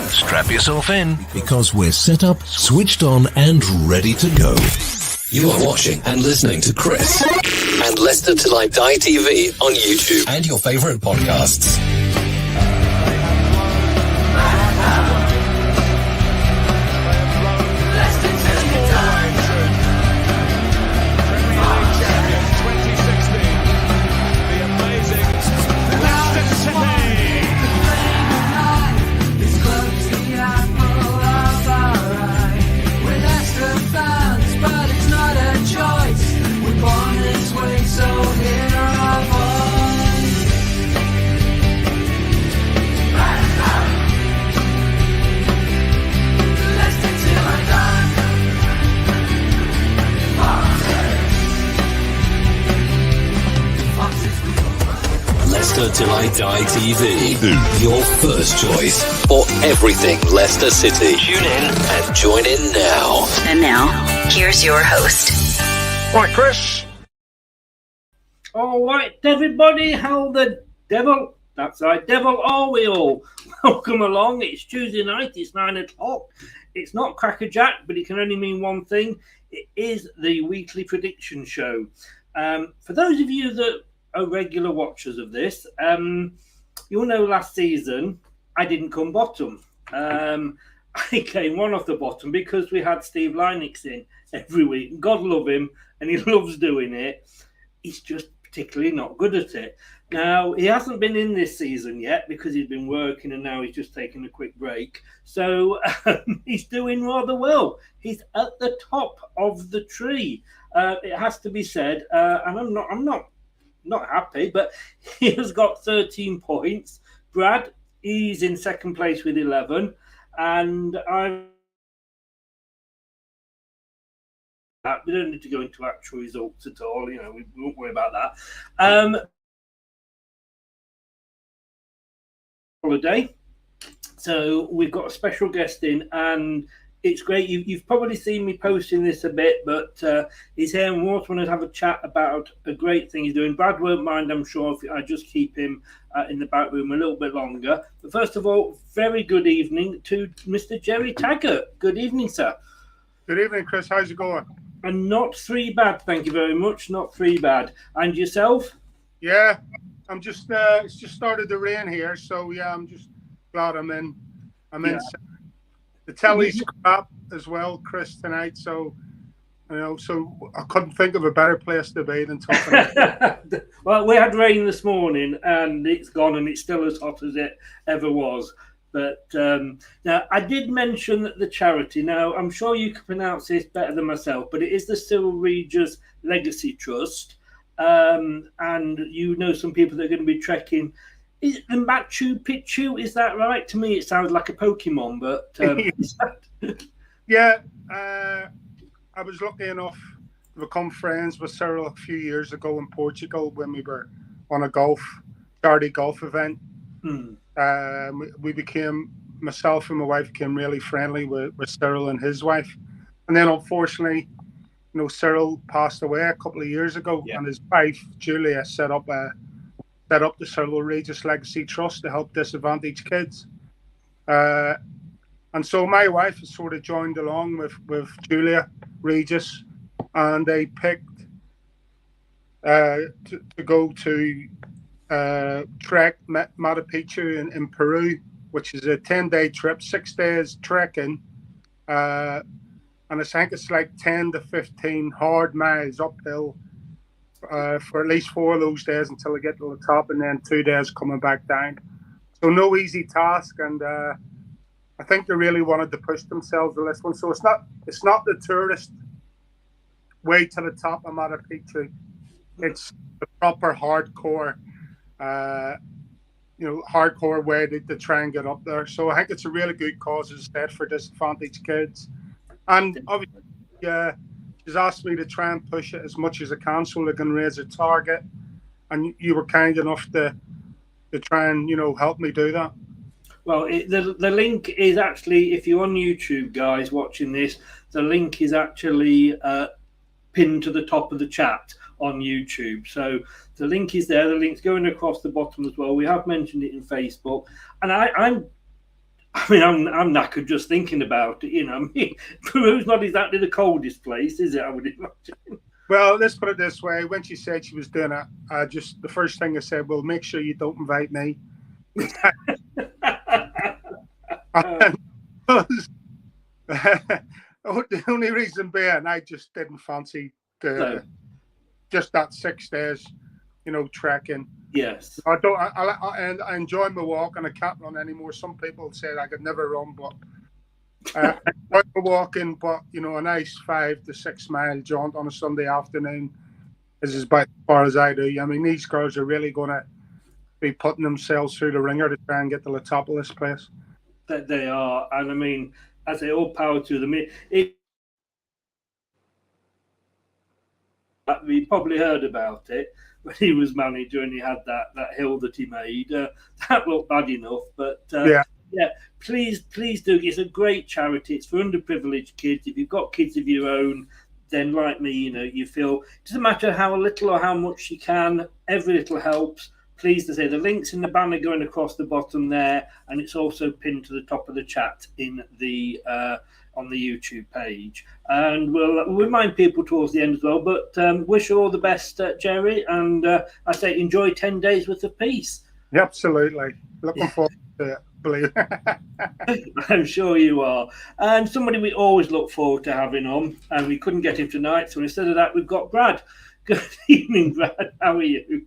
Strap yourself in, because we're set up, switched on, and ready to go. You are watching and listening to Chris and Leicester Till I Die TV on YouTube and your favourite podcasts. Leicester Till I Die TV, your first choice for everything Leicester City. Tune in and join in now. And now, here's your host. Right, Chris. All right, everybody, how the devil, that's right, devil are we all? Welcome along. It's Tuesday night, it's 9 o'clock. It's not Cracker Jack, but it can only mean one thing. It is the weekly prediction show. For those of you that are regular watchers of this, you'll know last season I didn't come bottom. I came one off the bottom because we had Steve Lynix in every week. God love him, and he loves doing it. He's just particularly not good at it. Now, he hasn't been in this season yet because he's been working and now he's just taking a quick break. So he's doing rather well. He's at the top of the tree. It has to be said, and I'm not happy, but he has got 13 points. Brad, he's in second place with 11, and we don't need to go into actual results at all. You know, we won't worry about that. Holiday. So we've got a special guest in, and it's great. You've probably seen me posting this a bit, but he's here and we also want to have a chat about a great thing he's doing. Brad won't mind, I'm sure, if I just keep him in the back room a little bit longer. But first of all, very good evening to Mr. GERRY TAGGART. Good evening, sir. Good evening, Chris. How's it going? And not three bad, thank you very much. Not three bad. And yourself? Yeah, I'm just, it's just started to rain here, so yeah, I'm just glad I'm in. Yeah. The telly's crap as well, Chris, tonight. So, you know, so I couldn't think of a better place to be than talking. Well, we had rain this morning, and it's gone, and it's still as hot as it ever was. But now, I did mention that the charity. Now, I'm sure you can pronounce this better than myself, but it is the Cyril Regis Legacy Trust, and you know some people that are going to be trekking. Is it the Machu Picchu? Is that right? To me, it sounds like a Pokemon, but yeah, I was lucky enough to become friends with Cyril a few years ago in Portugal when we were on a charity golf event. Myself and my wife became really friendly with Cyril and his wife, and then unfortunately, you know, Cyril passed away a couple of years ago, and his wife Julia set up the Cyril Regis Legacy Trust to help disadvantaged kids. And so my wife has sort of joined along with Julia Regis, and they picked to go to trek Machu Picchu in Peru, which is a 10-day trip, 6 days trekking. And I think it's like 10 to 15 hard miles uphill for at least 4 of those days until they get to the top, and then 2 days coming back down. So no easy task, and I think they really wanted to push themselves with this one. So it's not the tourist way to the top of Machu Picchu. It's the proper hardcore, hardcore way to try and get up there. So I think it's a really good cause instead for disadvantaged kids. And obviously, she's asked me to try and push it as much as I can so they can raise a target. And you were kind enough to try and, you know, help me do that. Well, the link is actually, if you're on YouTube, guys, watching this, the link is actually pinned to the top of the chat on YouTube. So the link is there. The link's going across the bottom as well. We have mentioned it in Facebook. And I mean, I'm knackered just thinking about it. You know, I mean, Peru's not exactly the coldest place, is it? I would imagine. Well, let's put it this way. When she said she was doing it, the first thing I said, well, make sure you don't invite me. And the only reason being, I just didn't fancy just that 6 days, trekking. Yes. I enjoy my walk, and I can't run anymore. Some people say I could never run, but I enjoy my walking. But a nice 5 to 6 mile jaunt on a Sunday afternoon is about as far as I do. I mean, these girls are really going to be putting themselves through the ringer to try and get to the top of this place. That they are, and I mean, I say all power to them. We probably heard about it when he was manager and he had that hill that he made. That looked bad enough, but yeah, please do. It's a great charity. It's for underprivileged kids. If you've got kids of your own, then like me, you feel it doesn't matter how little or how much you can. Every little helps. Pleased to say the link's in the banner going across the bottom there, and it's also pinned to the top of the chat in the on the YouTube page. And we'll remind people towards the end as well. But wish you all the best, Gerry, and I say enjoy 10 days worth of peace. Absolutely, looking forward to it. Believe I'm sure you are. And somebody we always look forward to having on, and we couldn't get him tonight, so instead of that, we've got Brad. Good evening, Brad. How are you?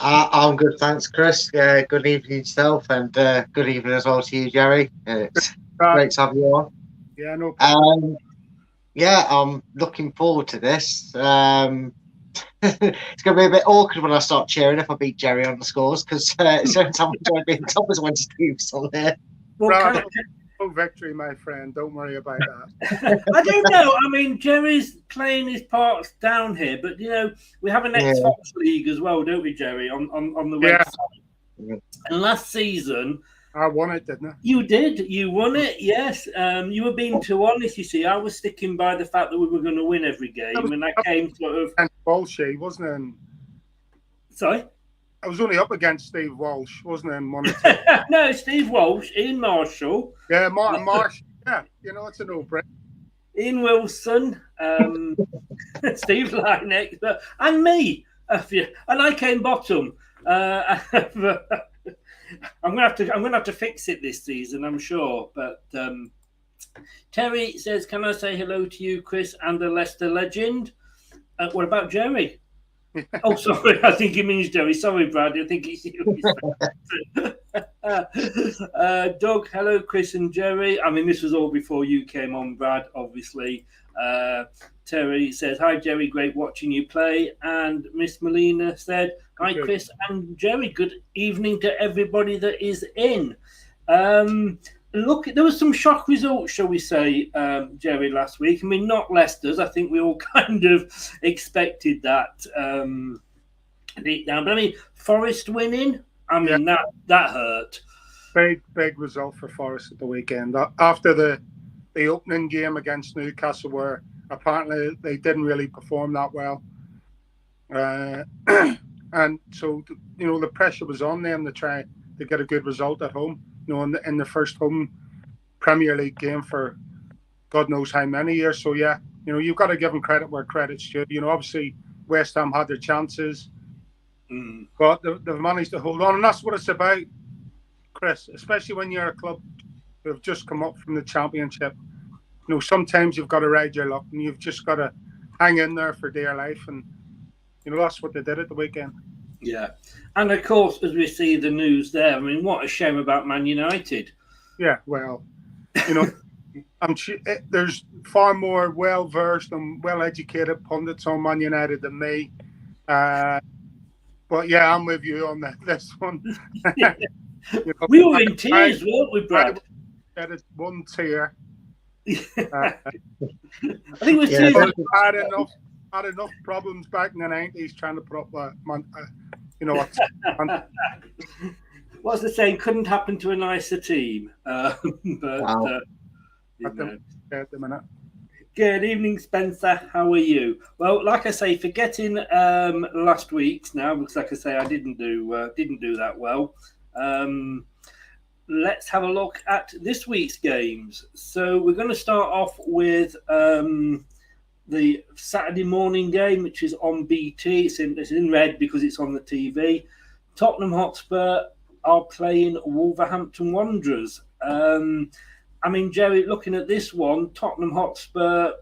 I'm good, thanks, Chris. Good evening yourself, and good evening as well to you, Gerry. It's great to have you on. Yeah, no problem. I'm looking forward to this. It's going to be a bit awkward when I start cheering if I beat Gerry on the scores, because it's every time I enjoy being top as when Steve's on there. Well, no victory, my friend. Don't worry about that. I don't know. I mean, Gerry's playing his parts down here, but we have an Xbox League as well, don't we, Gerry? On the website. Yeah. And last season, I won it, didn't I? You did. You won it. Yes. You were being too honest. You see, I was sticking by the fact that we were going to win every game, and I came sort of. And Walsh, wasn't it? Sorry. I was only up against Steve Walsh, wasn't it? No, Steve Walsh, Ian Marshall. Yeah, Martin Marshall. Yeah, it's a no-brainer. Ian Wilson, Steve Linex, and me. And I came bottom. I'm gonna have to fix it this season, I'm sure. But Terry says, "Can I say hello to you, Chris, and the Leicester legend?" What about Gerry? Oh, sorry. I think he means Gerry. Sorry, Brad. I think he's you. Doug, hello, Chris and Gerry. I mean, this was all before you came on, Brad, obviously. Terry says, "Hi, Gerry. Great watching you play." And Miss Melina said, "Hi, Chris and Gerry. Good evening to everybody that is in." Look, there was some shock results, shall we say, Gerry, last week. I mean, not Leicester's. I think we all kind of expected that deep down. But I mean, Forest winning, I mean, that hurt. Big result for Forest at the weekend. After the opening game against Newcastle, where apparently they didn't really perform that well. And so, the pressure was on them to try to get a good result at home. In the first home Premier League game for God knows how many years. So, you've got to give them credit where credit's due. Obviously, West Ham had their chances, but they've managed to hold on. And that's what it's about, Chris, especially when you're a club that have just come up from the Championship. Sometimes you've got to ride your luck, and you've just got to hang in there for dear life. And, that's what they did at the weekend. Yeah. And, of course, as we see the news there, I mean, what a shame about Man United. Yeah, well, there's far more well-versed and well-educated pundits on Man United than me. But, I'm with you on this one. We were in tears, weren't we, Brad? I had one tear. I think it was tears. Had enough problems back in the 90s trying to put up What's the saying? Couldn't happen to a nicer team. Wow. At the minute. Good evening, Spencer. How are you? Well, like I say, forgetting last week's now, because like I say, I didn't do that well. let's have a look at this week's games. So we're going to start off with the Saturday morning game, which is on BT. It's in red because it's on the TV. Tottenham Hotspur are playing Wolverhampton Wanderers. I mean, Jerry, looking at this one, Tottenham Hotspur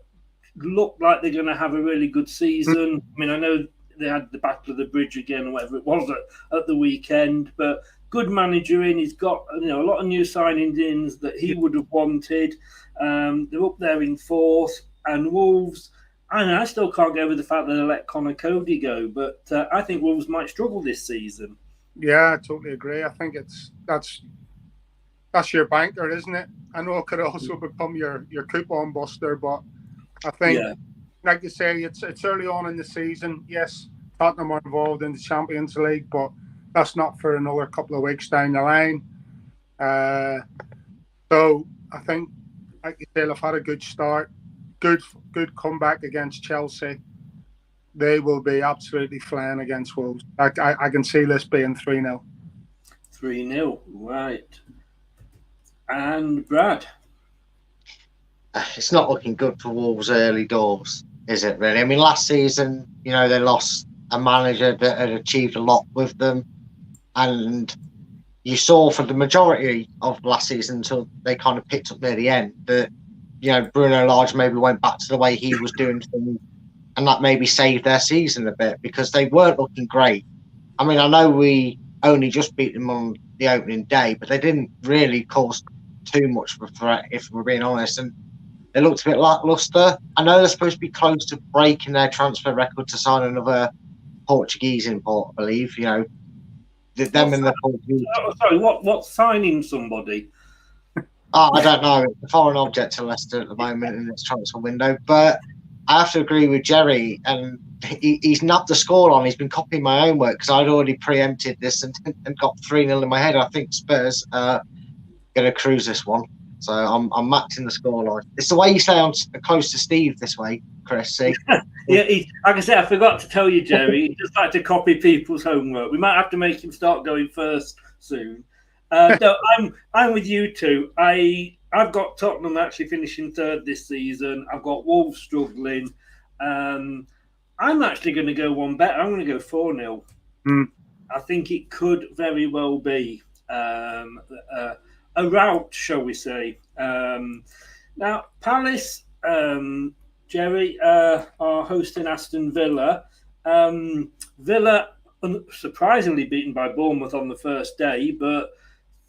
look like they're going to have a really good season. I mean, I know they had the Battle of the Bridge again, or whatever it was at the weekend, but good manager in. He's got a lot of new signings in that he would have wanted. They're up there in fourth, and Wolves. I still can't get over the fact that they let Connor Cody go, but I think Wolves might struggle this season. Yeah, I totally agree. I think that's your banker, isn't it? I know it could also become your coupon buster, but I think, like you say, it's early on in the season. Yes, Tottenham are involved in the Champions League, but that's not for another couple of weeks down the line. So I think, like you say, they've had a good start, good comeback against Chelsea. They will be absolutely flying against Wolves. I can see this being 3-0. 3-0, right. And Brad? It's not looking good for Wolves early doors, is it really? I mean, last season, they lost a manager that had achieved a lot with them. And you saw for the majority of last season until they kind of picked up near the end that, Bruno Lage maybe went back to the way he was doing things, and that maybe saved their season a bit because they weren't looking great. I mean, I know we only just beat them on the opening day, but they didn't really cause too much of a threat, if we're being honest. And they looked a bit lacklustre. I know they're supposed to be close to breaking their transfer record to sign another Portuguese import, I believe. Them and the Portuguese. Sorry, what's signing somebody? I don't know. It's a foreign object to Leicester at the moment in its transfer window. But I have to agree with Jerry, and he's nabbed the score on. He's been copying my own work because I'd already preempted this and got 3-0 in my head. I think Spurs are going to cruise this one. So I'm maxing the scoreline. It's the way you say I'm close to Steve this way, Chris. See? Yeah, like I said, I forgot to tell you, Jerry. He just like to copy people's homework. We might have to make him start going first soon. No, I'm with you too. I've got Tottenham actually finishing third this season. I've got Wolves struggling. I'm actually going to go one better. I'm going to go 4-0. I think it could very well be a rout, shall we say. Now, Palace, Jerry, are hosting Aston Villa. Villa, surprisingly beaten by Bournemouth on the first day, but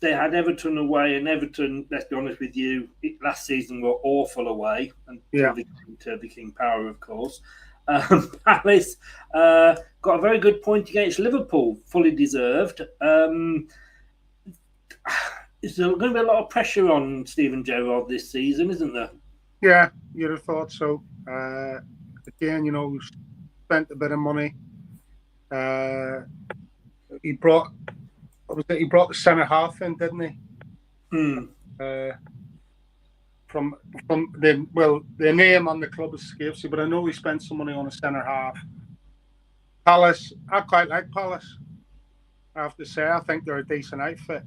they had Everton away, and Everton, let's be honest with you, last season were awful away, until the King Power, of course. Palace got a very good point against Liverpool, fully deserved. Is there going to be a lot of pressure on Steven Gerrard this season, isn't there? Yeah, you'd have thought so. Again, spent a bit of money. He brought the centre half in, didn't he? From the name on the club escapes you, but I know he spent some money on a centre half. Palace, I quite like Palace. I have to say, I think they're a decent outfit.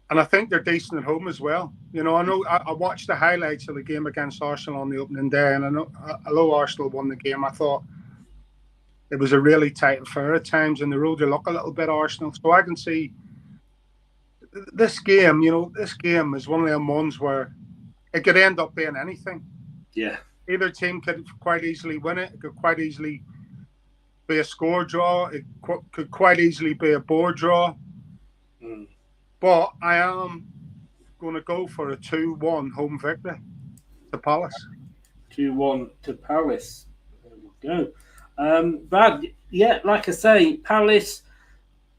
And I think they're decent at home as well. I know I watched the highlights of the game against Arsenal on the opening day, and I know, although Arsenal won the game, I thought it was a really tight affair at times, and the road to look a little bit Arsenal. So I can see this game. This game is one of them ones where it could end up being anything. Yeah. Either team could quite easily win it. It could quite easily be a score draw. It could quite easily be a board draw. But I am going to go for a 2-1 home victory to Palace. 2-1 to Palace. There we go. Brad, yeah, like I say, Palace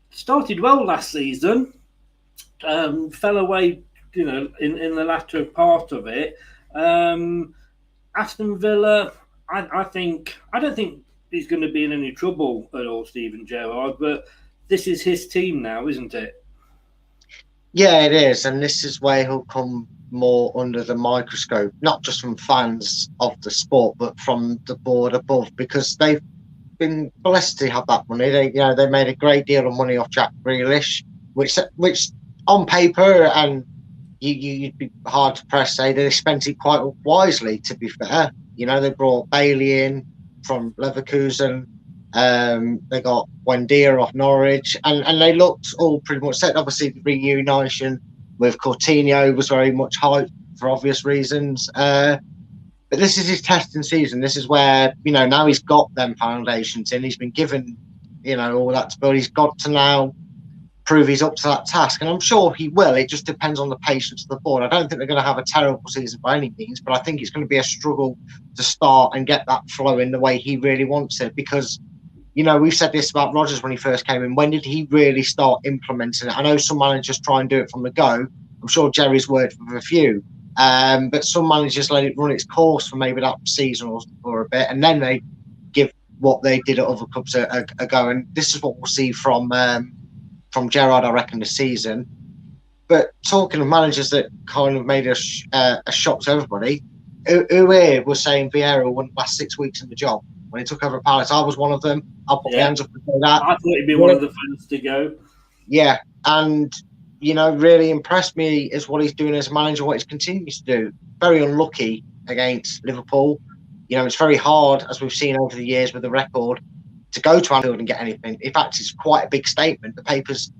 started well last season. Fell away, in the latter part of it. Aston Villa, I don't think he's going to be in any trouble at all, Steven Gerrard, but this is his team now, isn't it? Yeah, it is, and this is where he'll come more under the microscope, not just from fans of the sport, but from the board above, because they've been blessed to have that money. They made a great deal of money off Jack Grealish, which on paper, and you'd be hard to press say they spent it quite wisely. To be fair, they brought Bailey in from Leverkusen. They got Wendia off Norwich, and they looked all pretty much set. Obviously, the reunion with Coutinho was very much hyped for obvious reasons. But this is his testing season. This is where, now he's got them foundations in. He's been given, all that to build. He's got to now prove he's up to that task. And I'm sure he will. It just depends on the patience of the board. I don't think they're going to have a terrible season by any means, but I think it's going to be a struggle to start and get that flow in the way he really wants it. Because, we've said this about Rodgers when he first came in. When did he really start implementing it? I know some managers try and do it from the go. I'm sure Gerry's worked with a few. But some managers let it run its course for maybe that season or a bit, and then they give what they did at other clubs a go. And this is what we'll see from Gerrard, I reckon, this season. But talking of managers that kind of made a shock to everybody, who here was saying Vieira wouldn't last 6 weeks in the job when he took over Palace? I was one of them. I'll put my hands up and say that. I thought he'd be one of the first to go. Yeah, and really impressed me is what he's doing as a manager, what he's continues to do. Very unlucky against Liverpool. It's very hard, as we've seen over the years with the record, to go to Anfield and get anything. In fact, it's quite a big statement. The papers,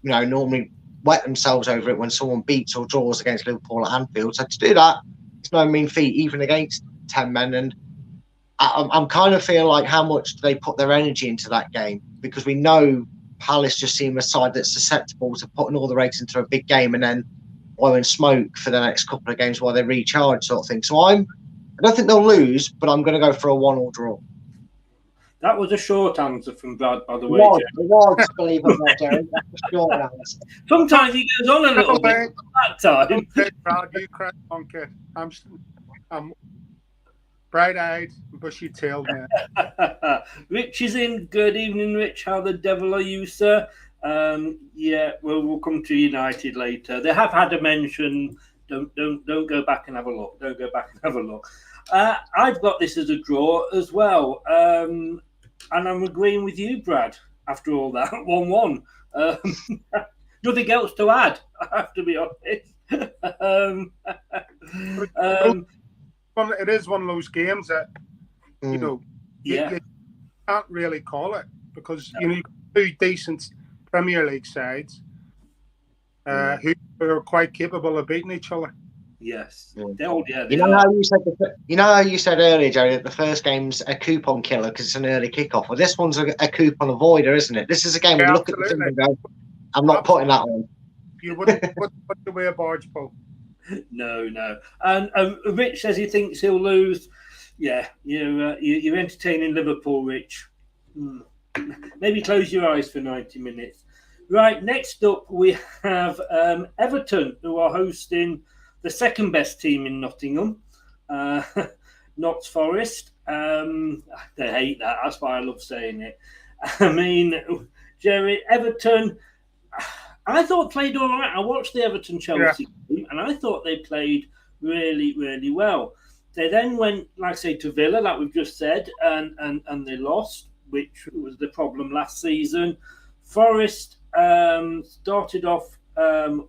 normally wet themselves over it when someone beats or draws against Liverpool at Anfield. So to do that, it's no mean feat, even against 10 men. And I'm kind of feeling like how much do they put their energy into that game? Because we know Palace just seem a side that's susceptible to putting all the eggs into a big game and then blowing smoke for the next couple of games while they recharge, sort of thing. So I don't think they'll lose, but I'm going to go for a 1-1 draw. That was a short answer from Brad, by the way. It was, believe it or not, Jerry. That's a short answer. Sometimes he goes on a little bit that time. Brad, you crack on, kid. I'm bright-eyed, bushy-tailed man. Rich is in. Good evening, Rich. How the devil are you, sir? We'll come to United later. They have had a mention. Don't go back and have a look. Don't go back and have a look. I've got this as a draw as well, and I'm agreeing with you, Brad. After all that, 1-1. Nothing else to add. I have to be honest. It is one of those games that you can't really call it because you've got two decent Premier League sides who are quite capable of beating each other. Yes. You know how you said earlier, Jerry, that the first game's a coupon killer because it's an early kickoff. Well, this one's a coupon avoider, isn't it? This is a game where you look at the thing and go, I'm not putting that on. You wouldn't put away a barge pole. No. And Rich says he thinks he'll lose. Yeah, you're entertaining Liverpool, Rich. Maybe close your eyes for 90 minutes. Right, next up we have Everton, who are hosting the second best team in Nottingham, Notts Forest. They hate that. That's why I love saying it. I mean, Jerry, Everton, I thought played all right. I watched the Everton-Chelsea game, and I thought they played really, really well. They then went, like I say, to Villa, like we've just said, and they lost, which was the problem last season. Forest started off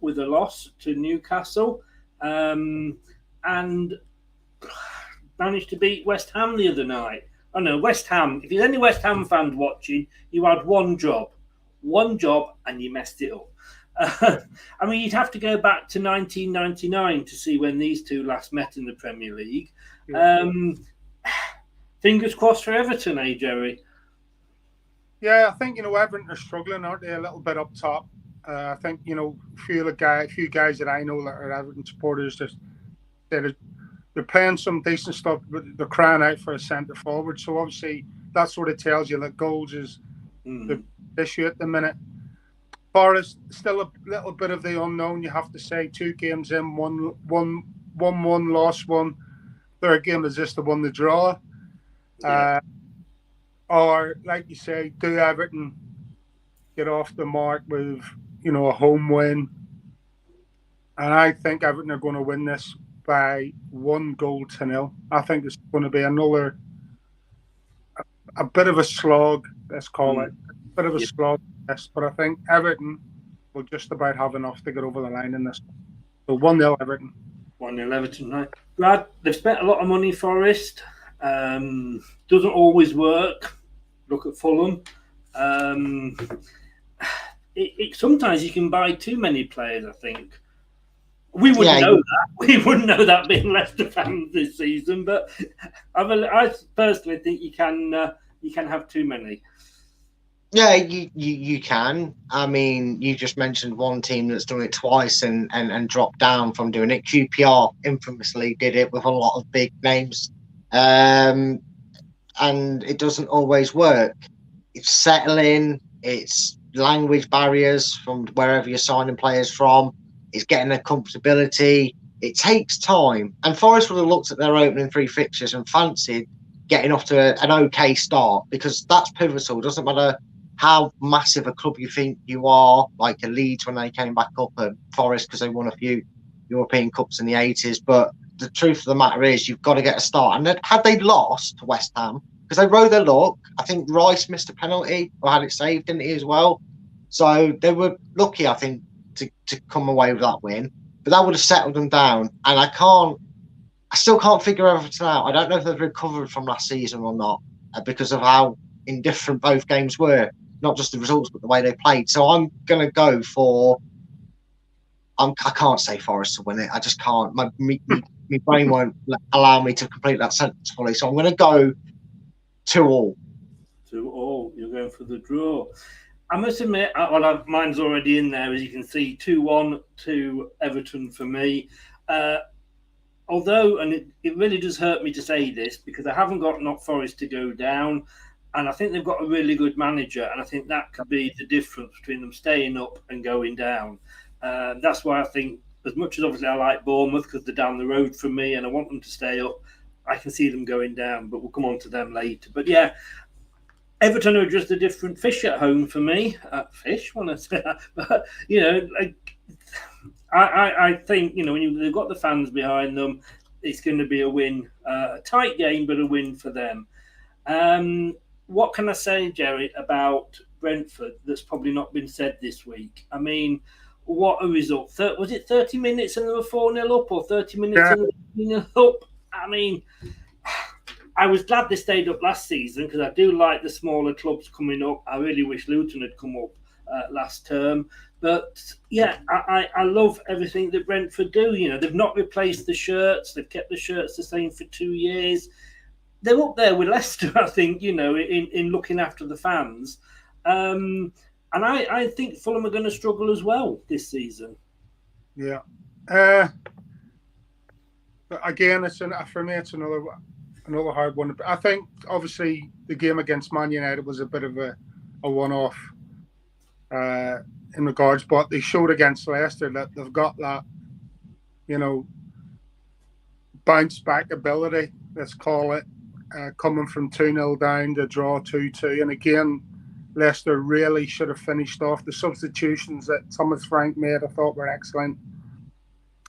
with a loss to Newcastle and managed to beat West Ham the other night. Oh no, West Ham. If there's any West Ham fans watching, you had one job, and you messed it up. I mean, you'd have to go back to 1999 to see when these two last met in the Premier League. Fingers crossed for Everton, eh, Jerry? Yeah, I think, Everton are struggling, aren't they, a little bit up top. I think, a few guys that I know that are Everton supporters, they're playing some decent stuff, but they're crying out for a centre forward. So obviously that sort of tells you that goals is the issue at the minute. Forest, still a little bit of the unknown, you have to say. 2 games in, one, lost one. Third game is just the one to draw. Or, like you say, do Everton get off the mark with, a home win? And I think Everton are going to win this by 1-0. I think it's going to be a bit of a slog, let's call it. A bit of a slog, yes. But I think Everton will just about have enough to get over the line in this. So 1-0 Everton. 1-0 Everton, right. Brad, they've spent a lot of money, Forest. Doesn't always work. Look at Fulham. Sometimes you can buy too many players, I think. We wouldn't know that. We wouldn't know that being Leicester fans this season, but I personally think you can have too many. Yeah, you can. I mean, you just mentioned one team that's done it twice and dropped down from doing it. QPR infamously did it with a lot of big names, and it doesn't always work. It's settling. It's language barriers from wherever you're signing players from. It's getting a comfortability. It takes time. And Forest would have looked at their opening 3 fixtures and fancied getting off to an okay start, because that's pivotal. It doesn't matter how massive a club you think you are, like a Leeds when they came back up, and Forest because they won a few European Cups in the 80s. But the truth of the matter is you've got to get a start. And had they lost to West Ham, because they rode their luck, I think Rice missed a penalty or had it saved, didn't he, as well? So they were lucky, I think, to come away with that win. But that would have settled them down. And I still can't figure everything out. I don't know if they've recovered from last season or not, because of how indifferent both games were. Not just the results, but the way they played. So I'm going to go for... I can't say Forest to win it. I just can't. My brain won't allow me to complete that sentence fully. So I'm going to go 2-2. 2-2. You're going for the draw. I must admit, mine's already in there, as you can see, 2-1 to Everton for me. Although, and it really does hurt me to say this, because I haven't got Not Forest to go down, and I think they've got a really good manager, and I think that could be the difference between them staying up and going down. That's why I think, as much as obviously I like Bournemouth because they're down the road from me and I want them to stay up, I can see them going down, but we'll come on to them later. But yeah, Everton are just a different fish at home for me. Fish, when I say that. But, you know, I think, you know, when they've got the fans behind them, it's going to be a win. A tight game, but a win for them. What can I say, Jerry, about Brentford that's probably not been said this week? I mean, what a result. Was it 30 minutes and they were 4-0 up, or 30 minutes and they were 3-0 up? I mean, I was glad they stayed up last season because I do like the smaller clubs coming up. I really wish Luton had come up last term. But, yeah, I love everything that Brentford do. You know, they've not replaced the shirts. They've kept the shirts the same for 2 years. They're up there with Leicester, I think, you know, in looking after the fans. And I think Fulham are going to struggle as well this season. Yeah. But again, for me, it's another hard one. I think, obviously, the game against Man United was a bit of a one-off in regards, but they showed against Leicester that they've got that, you know, bounce-back ability, let's call it, coming from 2-0 down to draw 2-2. And again, Leicester really should have finished off. The substitutions that Thomas Frank made, I thought, were excellent.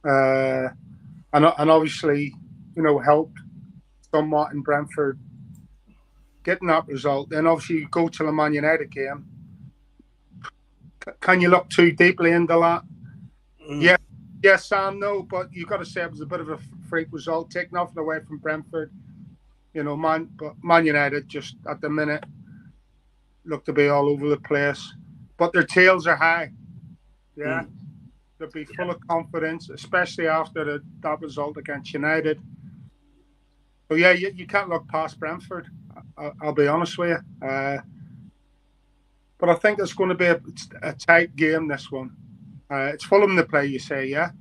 And obviously, you know, helped somewhat in Brentford getting that result. Then obviously you go to the Man United game. Can you look too deeply into that? Yes and no, but you've got to say it was a bit of a freak result, taking nothing away from Brentford. You know, Man United just at the minute look to be all over the place, but their tails are high. Yeah, they'll be full of confidence, especially after that result against United. So yeah, you can't look past Brentford. I'll be honest with you. But I think it's going to be a tight game, this one. It's Fulham to play, you say, yeah?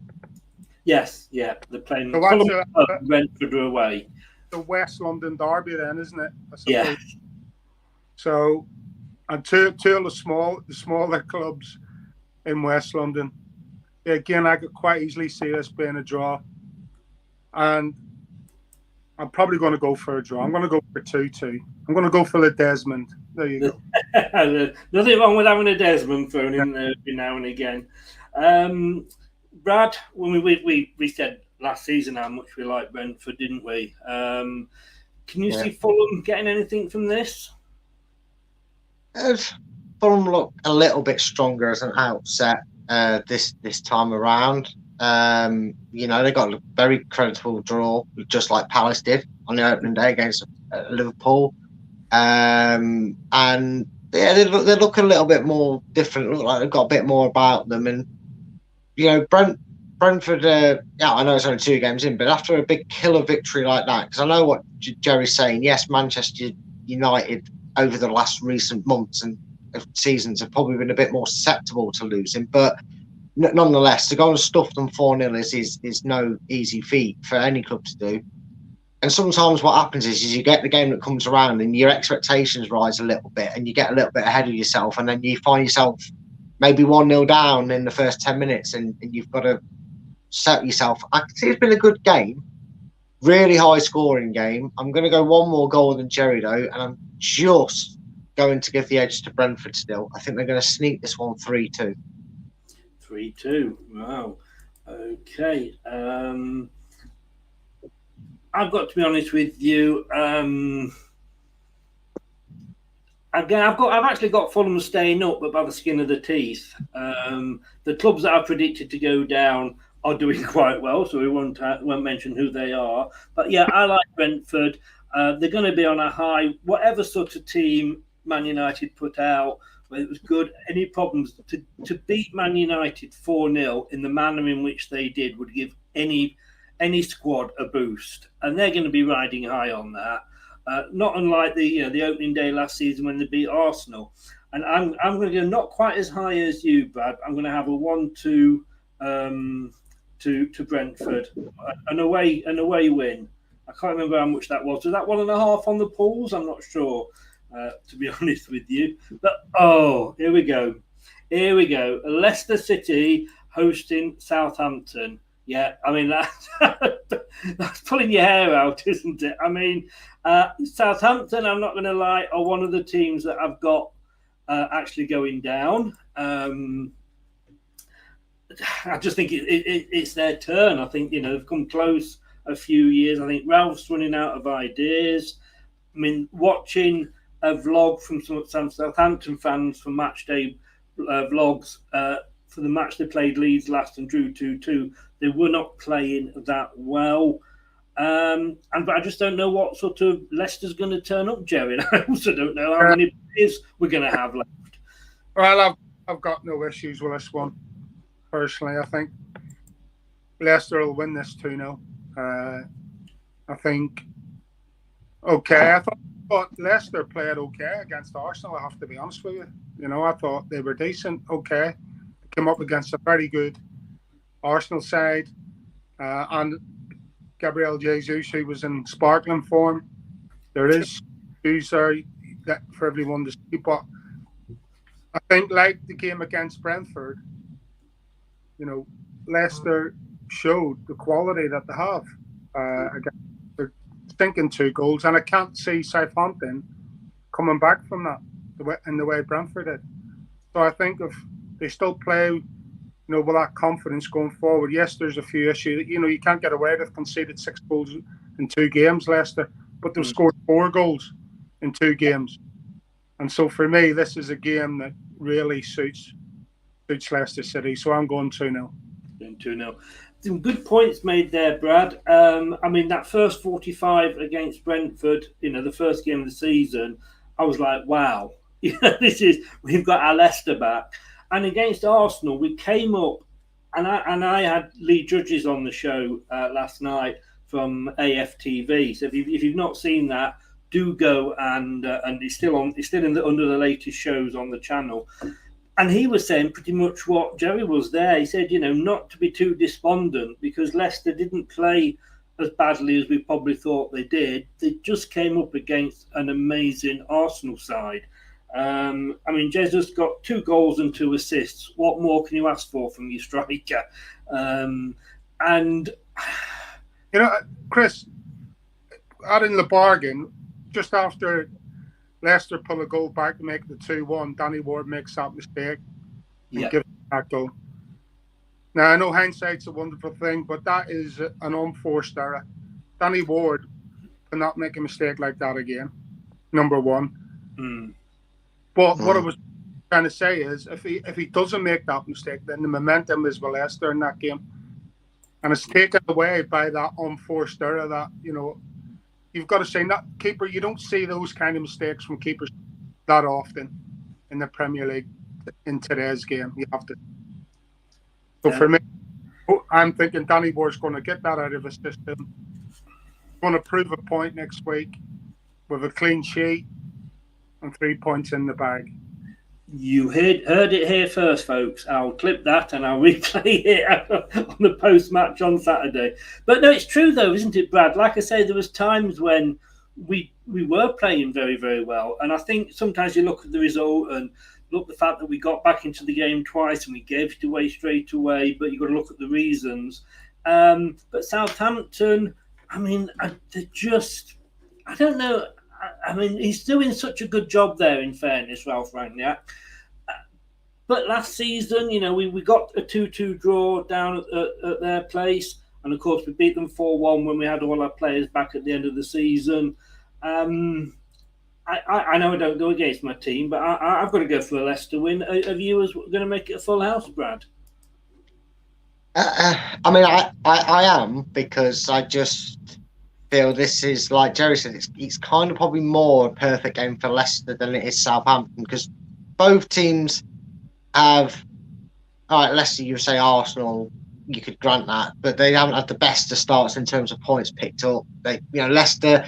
Yes, yeah. They're playing so Fulham, Brentford away. The West London derby then, isn't it? Yeah. So, and two of the smaller clubs in West London. Again, I could quite easily see this being a draw. And I'm probably going to go for a draw. I'm going to go for 2-2. I'm going to go for the Desmond. There you go. Nothing wrong with having a Desmond thrown in there every now and again. Brad, when we said last season how much we liked Brentford, didn't we? Can you see Fulham getting anything from this? Fulham look a little bit stronger as an outset this time around. They got a very creditable draw, just like Palace did on the opening day against Liverpool. And yeah, they look a little bit more different. Look like they've got a bit more about them. And Brentford. I know it's only 2 games in, but after a big killer victory like that, because I know what Gerry's saying. Yes, Manchester United over the last recent months and seasons have probably been a bit more susceptible to losing, but nonetheless, to go and stuff them 4-0 is no easy feat for any club to do. And sometimes what happens is you get the game that comes around and your expectations rise a little bit and you get a little bit ahead of yourself, and then you find yourself maybe 1-0 down in the first 10 minutes and you've got to set yourself. I can see it's been a good game, really high scoring game. I'm going to go one more goal than Gerry though, and I'm just going to give the edge to Brentford still. I think they're going to sneak this one 3-2. 3-2. Wow. Okay. I've got to be honest with you. Again, I've actually got Fulham staying up, but by the skin of the teeth. The clubs that I've predicted to go down are doing quite well, so we won't mention who they are. But yeah, I like Brentford. They're going to be on a high. Whatever sort of team Man United put out, whether it was good, any problems, to beat Man United 4-0 in the manner in which they did would give any squad a boost, and they're going to be riding high on that. Not unlike the opening day last season when they beat Arsenal. And I'm going to go not quite as high as you, Brad. I'm going to have a 1-2 to Brentford, an away win. I can't remember how much that was. Was that 1.5 on the pools? I'm not sure, to be honest with you. But here we go. Leicester City hosting Southampton. Yeah, I mean, that's pulling your hair out, isn't it? I mean, Southampton, I'm not going to lie, are one of the teams that I've got actually going down. I just think it's their turn. I think, they've come close a few years. I think Ralph's running out of ideas. I mean, watching a vlog from some Southampton fans from match day vlogs for the match they played Leeds last and drew 2-2, they were not playing that well. But I just don't know what sort of Leicester's going to turn up, Gerry. And I also don't know how many players we're going to have left. Well, I've got no issues with this one. Personally, I think Leicester will win this 2-0. I think, I thought Leicester played okay against Arsenal, I have to be honest with you. I thought they were decent, okay. They came up against a very good Arsenal side, and Gabriel Jesus, who was in sparkling form. There is issues there that for everyone to see, but I think like the game against Brentford, Leicester showed the quality that they have. They're stinking 2 goals, and I can't see Southampton coming back from that in the way Brentford did. So I think if they still play with that confidence going forward. Yes, there's a few issues. You can't get away with conceded 6 goals in 2 games, Leicester, but they've scored 4 goals in 2 games. And so for me, this is a game that really suits Leicester City. So I'm going 2-0. 2-0. Some good points made there, Brad. I mean, that first 45 against Brentford, the first game of the season, I was like, wow, we've got our Leicester back. And against Arsenal, we came up, and I had Lee Judges on the show last night from AFTV. So if you've not seen that, do go and it's still under the latest shows on the channel. And he was saying pretty much what Gerry was there. He said, not to be too despondent because Leicester didn't play as badly as we probably thought they did. They just came up against an amazing Arsenal side. I mean, Jesus got 2 goals and 2 assists. What more can you ask for from your striker? And Chris, adding the bargain, just after Leicester pull a goal back to make the 2-1, Danny Ward makes that mistake and gives that goal. Now, I know hindsight's a wonderful thing, but that is an unforced error. Danny Ward cannot make a mistake like that again, number one. But what I was trying to say is, if he doesn't make that mistake, then the momentum is with Leicester in that game, and it's taken away by that unforced error. That you've got to say, not keeper. You don't see those kind of mistakes from keepers that often in the Premier League in today's game. You have to. So for me, I'm thinking Danny Moore's going to get that out of his system. Going to prove a point next week with a clean sheet and 3 points in the bag. You heard it here first, folks. I'll clip that and I'll replay it on the post-match on Saturday. But no, it's true though, isn't it, Brad? Like I say, there was times when we were playing very, very well. And I think sometimes you look at the result and look at the fact that we got back into the game twice and we gave it away straight away, but you've got to look at the reasons. But Southampton, I mean, I don't know. I mean, he's doing such a good job there, in fairness, Ralph Rangnick. But last season, we got a 2-2 draw down at their place. And, of course, we beat them 4-1 when we had all our players back at the end of the season. I know I don't go against my team, but I've got to go for a Leicester win. Are you going to make it a full house, Brad? I mean, I am, because I just feel this is, like Jerry said, it's kind of probably more a perfect game for Leicester than it is Southampton, because both teams have, all right, Leicester, you say Arsenal, you could grant that, but they haven't had the best of starts in terms of points picked up. Leicester,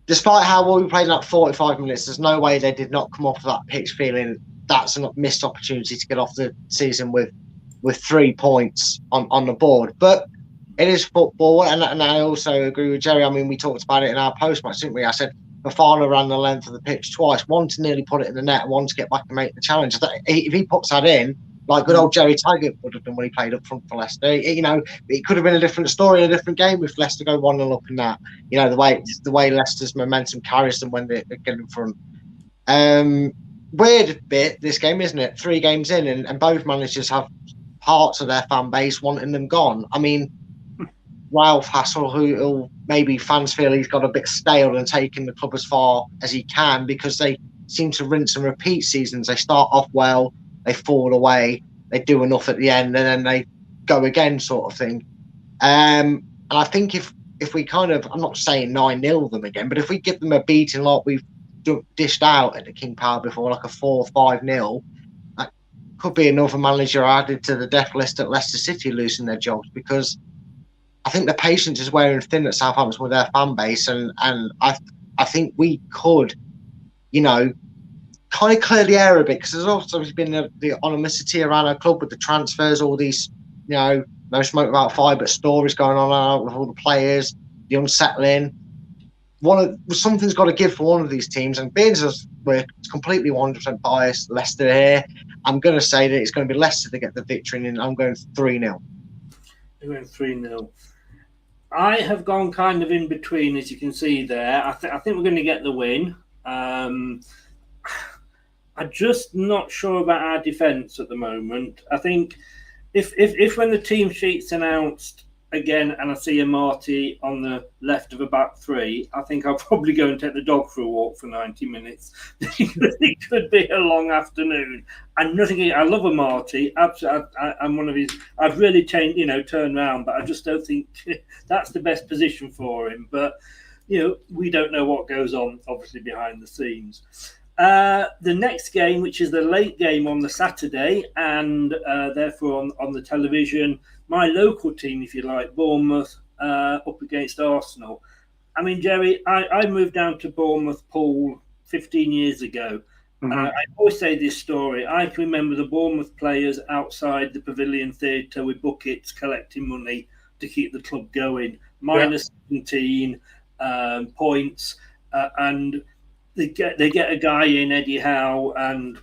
despite how well we played in that 45 minutes, there's no way they did not come off that pitch feeling that's a missed opportunity to get off the season with 3 points on the board. But it is football, and I also agree with Jerry. I mean, we talked about it in our post-match, didn't we? I said Fofana ran the length of the pitch twice, one to nearly put it in the net, one to get back and make the challenge. If he puts that in, like good old Gerry Taggart would have done when he played up front for Leicester, it could have been a different story, a different game if Leicester go 1-0 up in that. The way Leicester's momentum carries them when they get in front. Weird bit, this game, isn't it? 3 games in, and both managers have parts of their fan base wanting them gone. I mean, Ralph Hassel, who maybe fans feel he's got a bit stale and taken the club as far as he can, because they seem to rinse and repeat seasons. They start off well, they fall away, they do enough at the end, and then they go again, sort of thing. And I think if we kind of, I'm not saying 9-0 them again, but if we give them a beating like we've dished out at the King Power before, like a 4-5-0, that could be another manager added to the death list at Leicester City losing their jobs, because I think the patience is wearing thin at Southampton with their fan base, and I think we could, kind of clear the air a bit, because there's also been the animosity around our club with the transfers, all these, no smoke without fire, but stories going on with all the players, the unsettling. Something's got to give for one of these teams, and being as we're completely 100% biased, Leicester here, I'm going to say that it's going to be Leicester to get the victory, and I'm going 3-0. You're going 3-0. I have gone kind of in between, as you can see there. I think we're going to get the win. I'm just not sure about our defence at the moment. I think if when the team sheet's announced again and I see a Marty on the left of a back 3, I think I'll probably go and take the dog for a walk for 90 minutes. It could be a long afternoon. And nothing, I love a Marty. I'm one of his, I've really changed, turned around, but I just don't think that's the best position for him. But, we don't know what goes on, obviously, behind the scenes. The next game, which is the late game on the Saturday, and therefore on the television, my local team, if you like, Bournemouth, up against Arsenal. I mean, Jerry, I moved down to Bournemouth Pool 15 years ago. Mm-hmm. I always say this story. I can remember the Bournemouth players outside the Pavilion Theatre with buckets collecting money to keep the club going. Minus 17 points, and they get a guy in, Eddie Howe, and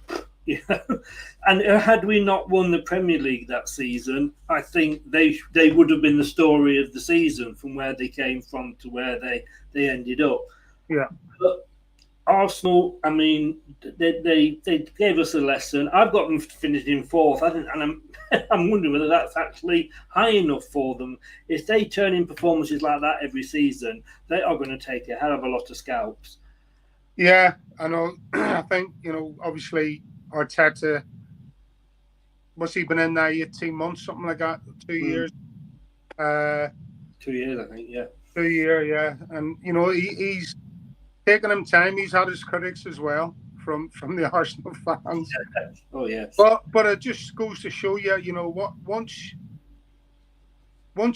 and had we not won the Premier League that season, I think they would have been the story of the season, from where they came from to where they ended up. Yeah. But Arsenal, I mean, they gave us a lesson. I've got them finished in 4th. I'm wondering whether that's actually high enough for them. If they turn in performances like that every season, they are going to take a hell of a lot of scalps. Yeah, I know. I think, obviously Arteta, what's he been in now, 18 months, something like that, 2 years? 2 years, I think, yeah. 2 year, yeah. And, he's taken him time. He's had his critics as well from the Arsenal fans. Oh, yes. But it just goes to show you, what once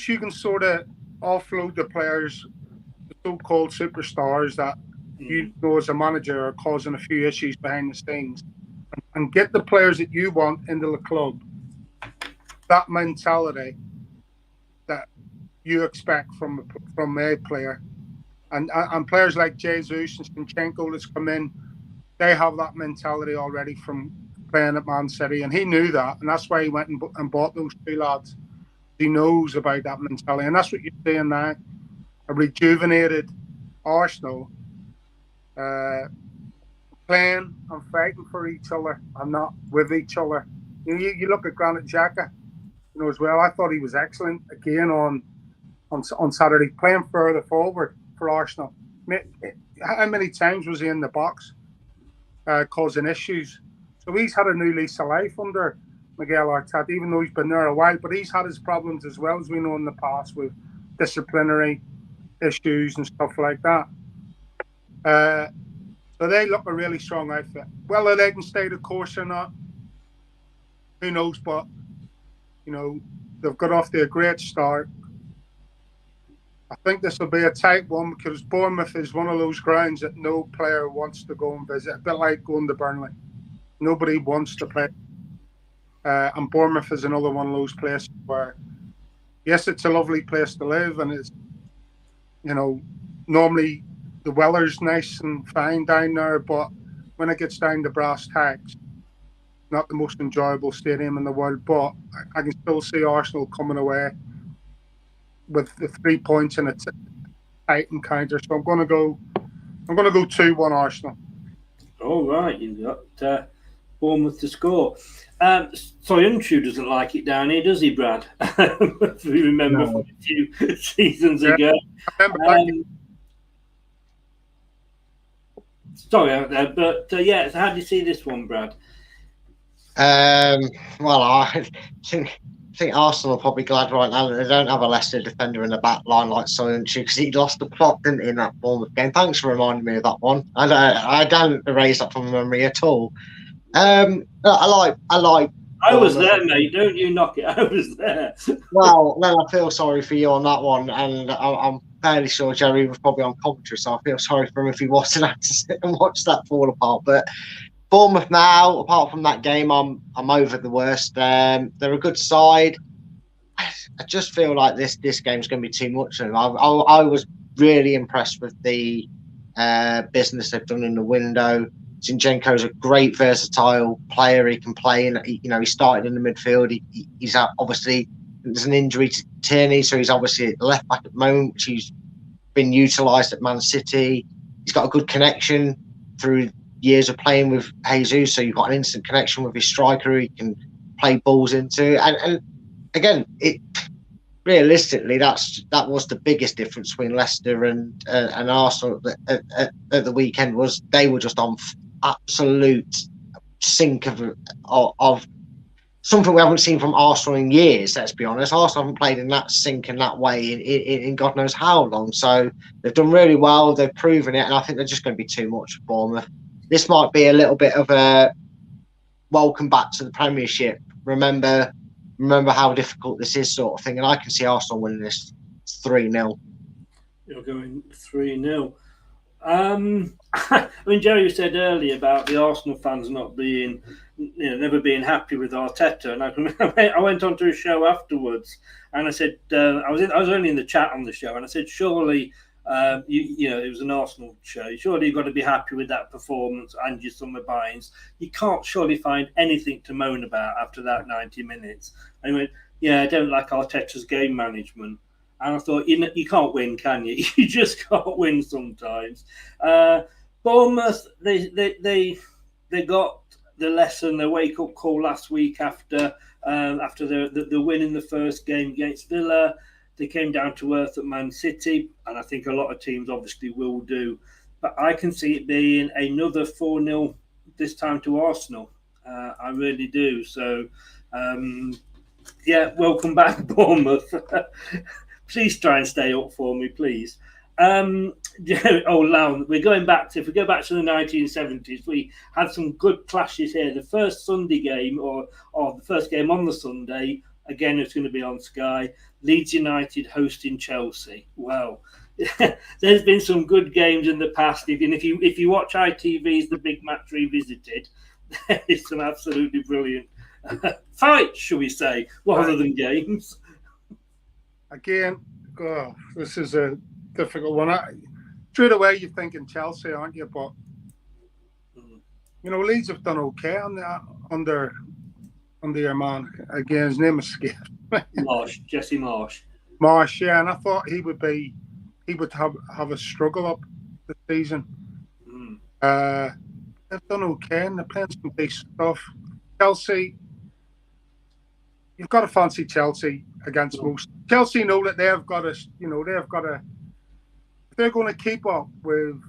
you can sort of offload the players, the so-called superstars that you know as a manager are causing a few issues behind the scenes, and get the players that you want into the club, that mentality that you expect from a player, and players like Jesus and Zinchenko that's come in, they have that mentality already from playing at Man City, and he knew that, and that's why he went and bought those two lads. He knows about that mentality, and that's what you're seeing now. A rejuvenated Arsenal, playing and fighting for each other and not with each other. You look at Granit Xhaka, as well. I thought he was excellent again on Saturday, playing further forward for Arsenal. How many times was he in the box causing issues? So he's had a new lease of life under Miguel Arteta, even though he's been there a while. But he's had his problems as well, as we know in the past, with disciplinary issues and stuff like that. So they look a really strong outfit. Whether they can stay the course or not, who knows? But they've got off to a great start. I think this will be a tight one because Bournemouth is one of those grounds that no player wants to go and visit. A bit like going to Burnley. Nobody wants to play. And Bournemouth is another one of those places where, yes, it's a lovely place to live, and it's, normally the weather's nice and fine down there, but when it gets down to brass tacks, not the most enjoyable stadium in the world. But I can still see Arsenal coming away with the 3 points in a tight encounter. So I'm going to go 2-1 Arsenal. All right, you've got Bournemouth to score. Soyuncu doesn't like it down here, does he, Brad? If we remember from a few seasons ago. Sorry, but yeah. So how do you see this one, Brad? Well, I think Arsenal are probably glad right now that they don't have a Leicester defender in the back line like Soyuncu, because he lost the plot, didn't he, in that Bournemouth game. Thanks for reminding me of that one. I don't erase that from memory at all. I like. I was there, mate. Don't you knock it. I was there. Well, then I feel sorry for you on that one, and I'm fairly sure Jerry was probably on commentary, so I feel sorry for him if he wasn't had to sit and watch that fall apart. But Bournemouth now, apart from that game, I'm over the worst. They're a good side. I just feel like this game's going to be too much for them. I was really impressed with the business they've done in the window. Zinchenko's a great versatile player. He can play, and he started in the midfield. He's obviously, there's an injury to Tierney, so he's obviously at the left back at the moment, which he's been utilised at Man City. He's got a good connection through years of playing with Jesus, so you've got an instant connection with his striker who he can play balls into. And again, realistically, that was the biggest difference between Leicester and Arsenal at the weekend. Was they were just on absolute sink of something we haven't seen from Arsenal in years. Let's be honest, Arsenal haven't played in that sink in that way in God knows how long. So they've done really well. They've proven it, and I think they're just going to be too much for Bournemouth. This might be a little bit of a welcome back to the Premiership. Remember how difficult this is, sort of thing. And I can see Arsenal winning this 3-0. You're going 3-0. I mean, Jerry said earlier about the Arsenal fans not being, never bebeing happy with Arteta, and I went on to a show afterwards, and I said I was only in the chat on the show, and I said, surely, it was an Arsenal show. Surely you've got to be happy with that performance and your summer buy-ins. You can't surely find anything to moan about after that 90 minutes. And he went, yeah, I don't like Arteta's game management. And I thought, you can't win, can you? You just can't win sometimes. Bournemouth, they got the lesson, the wake-up call last week after the win in the first game against Villa. They came down to earth at Man City, and I think a lot of teams obviously will do but I can see it being another 4-0 this time to Arsenal. I really do. So, welcome back, Bournemouth. Please try and stay up for me, please. We're going back to, if we go back to the 1970s, we had some good clashes here. The first Sunday game, or the first game on the Sunday, again, it's going to be on Sky. Leeds United hosting Chelsea. Well, there's been some good games in the past. If you watch ITV's The Big Match Revisited, it's some absolutely brilliant fights, shall we say, rather than games. Again, this is a difficult one. Straight away, you're thinking Chelsea, aren't you? But Leeds have done okay under your man. Again, his name escaped. Jesse Marsh. Marsh, yeah, and I thought he would have a struggle up this season. They've done okay, and they're playing some decent stuff. Chelsea, you've got to fancy Chelsea against most. Chelsea know that they've got to. If they're going to keep up with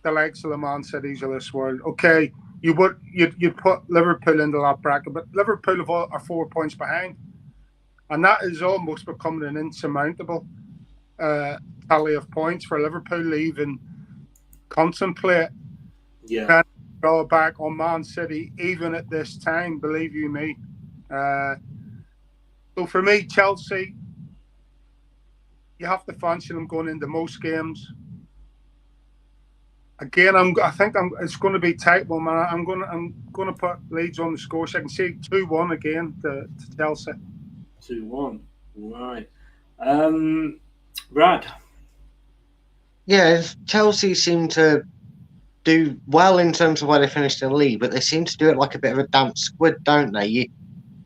the likes of the Man Cities of this world, okay, you'd put Liverpool into that bracket, but Liverpool are 4 points behind, and that is almost becoming an insurmountable tally of points for Liverpool to even contemplate. Yeah, can draw back on Man City even at this time. Believe you me. So for me, Chelsea, you have to fancy them going into most games. Again, I think it's going to be tight, but man, I'm going to put Leeds on the score. So I can see 2-1 again to Chelsea. 2-1, right? Brad. Yeah, Chelsea seem to do well in terms of where they finished in the league, but they seem to do it like a bit of a damp squid, don't they?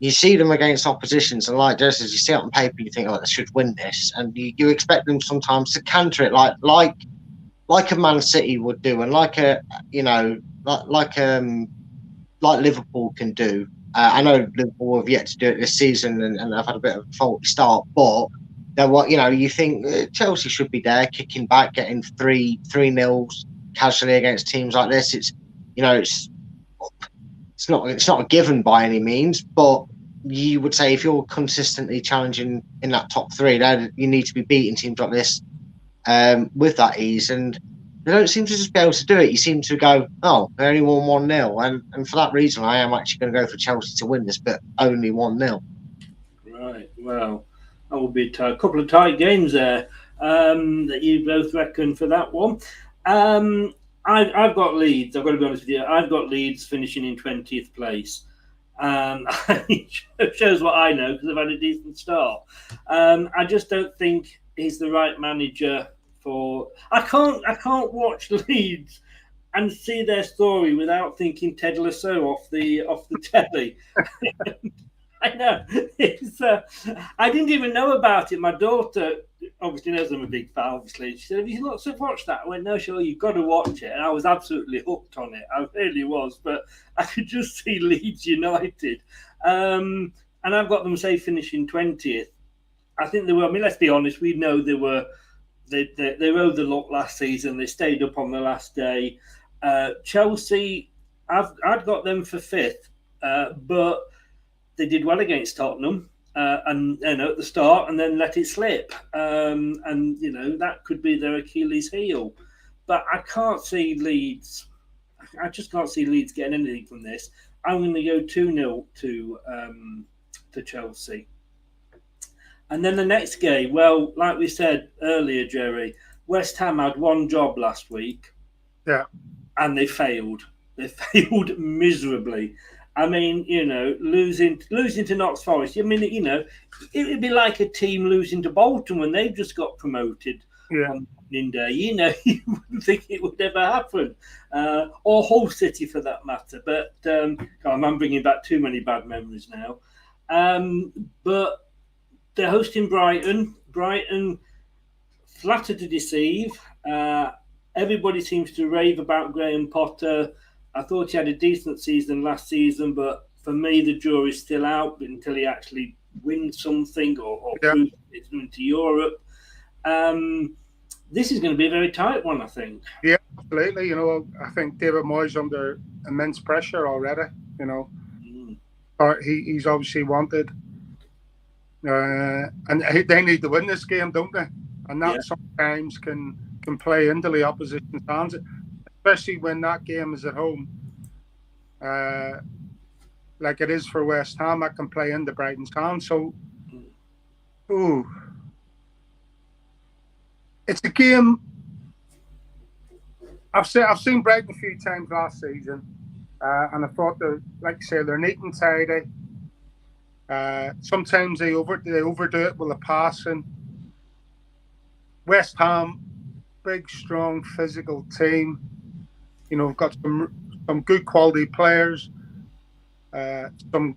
You see them against oppositions, and just as you see it on paper, you think, they should win this, and you expect them sometimes to counter it like a Man City would do, and like Liverpool can do. I know Liverpool have yet to do it this season, and I've had a bit of a faulty start, but you think Chelsea should be there, kicking back, getting 3-0 casually against teams like this. It's not a given by any means, but you would say if you're consistently challenging in that top three, then you need to be beating teams like this with that ease, and they don't seem to just be able to do it. You seem to go, they only won 1-0, and for that reason, I am actually going to go for Chelsea to win this, but only 1-0. Right. Well, that will be a couple of tight games there that you both reckon for that one. I've got Leeds. I've got to be honest with you. I've got Leeds finishing in 20th place. It shows what I know because I've had a decent start. I just don't think he's the right manager for. I can't watch Leeds and see their story without thinking Ted Lasso off the telly. I know. I didn't even know about it. My daughter obviously knows I'm a big fan, obviously. She said, have you not watched that? I went, no, sure, you've got to watch it. And I was absolutely hooked on it. I really was. But I could just see Leeds United. And I've got them, finishing 20th. I think they were, let's be honest, we know they were, they rode the luck last season. They stayed up on the last day. Chelsea, I'd got them for 5th. But they did well against Tottenham and at the start, and then let it slip. And that could be their Achilles heel. But I can't see Leeds. I just can't see Leeds getting anything from this. I'm going to go 2-0 to Chelsea. And then the next game, well, like we said earlier, Jerry, West Ham had one job last week. Yeah. And they failed. They failed miserably. Losing to Notts Forest. It would be like a team losing to Bolton when they've just got promoted on opening day. You wouldn't think it would ever happen, or Hull City for that matter. But I'm bringing back too many bad memories now. But they're hosting Brighton. Brighton, flatter to deceive. Everybody seems to rave about Graham Potter. I thought he had a decent season last season, but for me, the jury's still out until he actually wins something or proves it's into Europe. This is going to be a very tight one, I think. Yeah, absolutely. You know, I think David Moyes under immense pressure already. You know, he's obviously wanted, and they need to win this game, don't they? And that sometimes can play into the opposition's hands, especially when that game is at home. Like it is for West Ham, that can play into Brighton's hands. So, it's a game. I've seen Brighton a few times last season, and I thought like I say, they're neat and tidy. Sometimes they overdo it with the passing. West Ham, big, strong, physical team. You know, we've got some good quality players. Some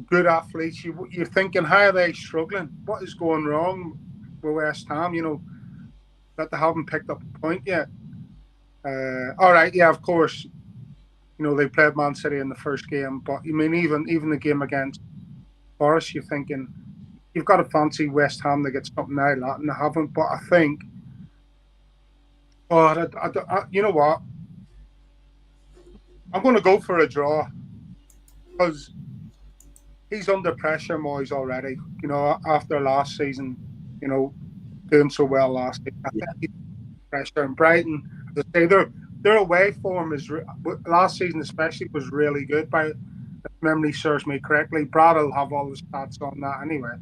good athletes. You're thinking, how are they struggling? What is going wrong with West Ham? You know, that they haven't picked up a point yet. All right, yeah, of course. You know, they played Man City in the first game, but I mean, even the game against Forest, you're thinking you've got to fancy West Ham to get something out of that, and they haven't. But I think, you know what? I'm going to go for a draw. Because he's under pressure, Moyes, already. You know, after last season, you know, doing so well last season. I think he's under pressure. And Brighton, as I say, their away form last season especially was really good. If memory serves me correctly, Brad will have all the stats on that anyway.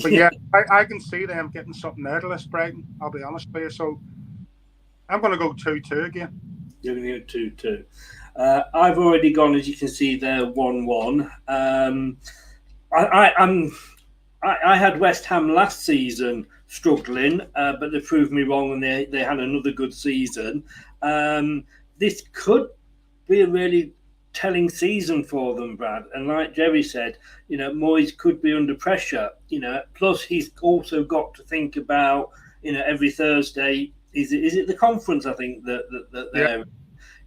But yeah, I can see them getting something out of this, Brighton. I'll be honest with you. So I'm going to go 2-2 again. You're going to go 2-2. I've already gone, as you can see there, 1-1. I had West Ham last season struggling, but they proved me wrong, and they had another good season. This could be a really telling season for them, Brad. And like Jerry said, you know, Moyes could be under pressure. You know, plus he's also got to think about, you know, every Thursday. Is it the conference? I think that they're,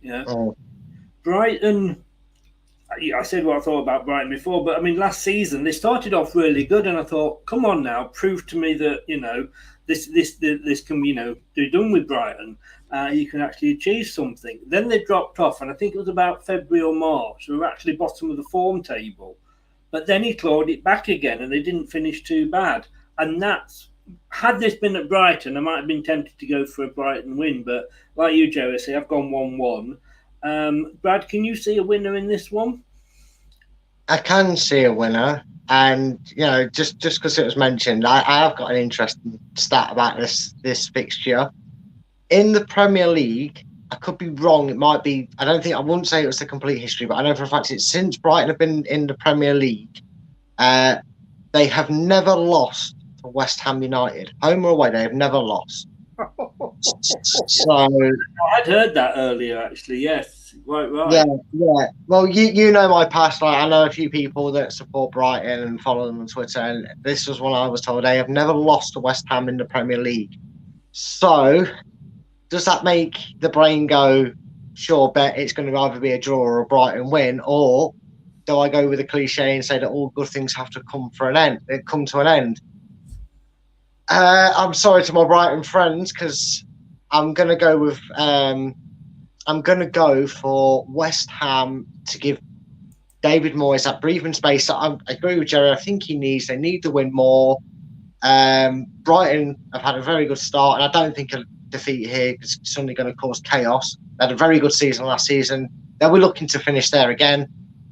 you know. Brighton, I said what I thought about Brighton before, but I mean, last season they started off really good, and I thought, come on now, prove to me that, you know, this can, you know, be done with Brighton. You can actually achieve something. Then they dropped off, and I think it was about February or March. They were actually bottom of the form table, but then he clawed it back again, and they didn't finish too bad. And had this been at Brighton, I might have been tempted to go for a Brighton win, but like you, Jerry, say I've gone 1-1. Brad, can you see a winner in this one? I can see a winner, and you know, just because it was mentioned, I have got an interesting stat about this fixture in the Premier League. I could be wrong. It might be. I wouldn't say it was the complete history, but I know for a fact it's since Brighton have been in the Premier League, they have never lost to West Ham United, home or away. They have never lost. So I'd heard that earlier, actually. Yes, right. Yeah. Well, you know my past. Like, I know a few people that support Brighton and follow them on Twitter, and this was when I was told they have never lost to West Ham in the Premier League. So, does that make the brain go, sure, bet it's going to either be a draw or a Brighton win, or do I go with a cliche and say that all good things have to come to an end? I'm sorry to my Brighton friends, because I'm going to go with I'm going to go for West Ham to give David Moyes that breathing space. I agree with Jerry. I think they need to win more. Brighton have had a very good start, and I don't think a defeat here is suddenly going to cause chaos. They had a very good season last season. They'll be looking to finish there again.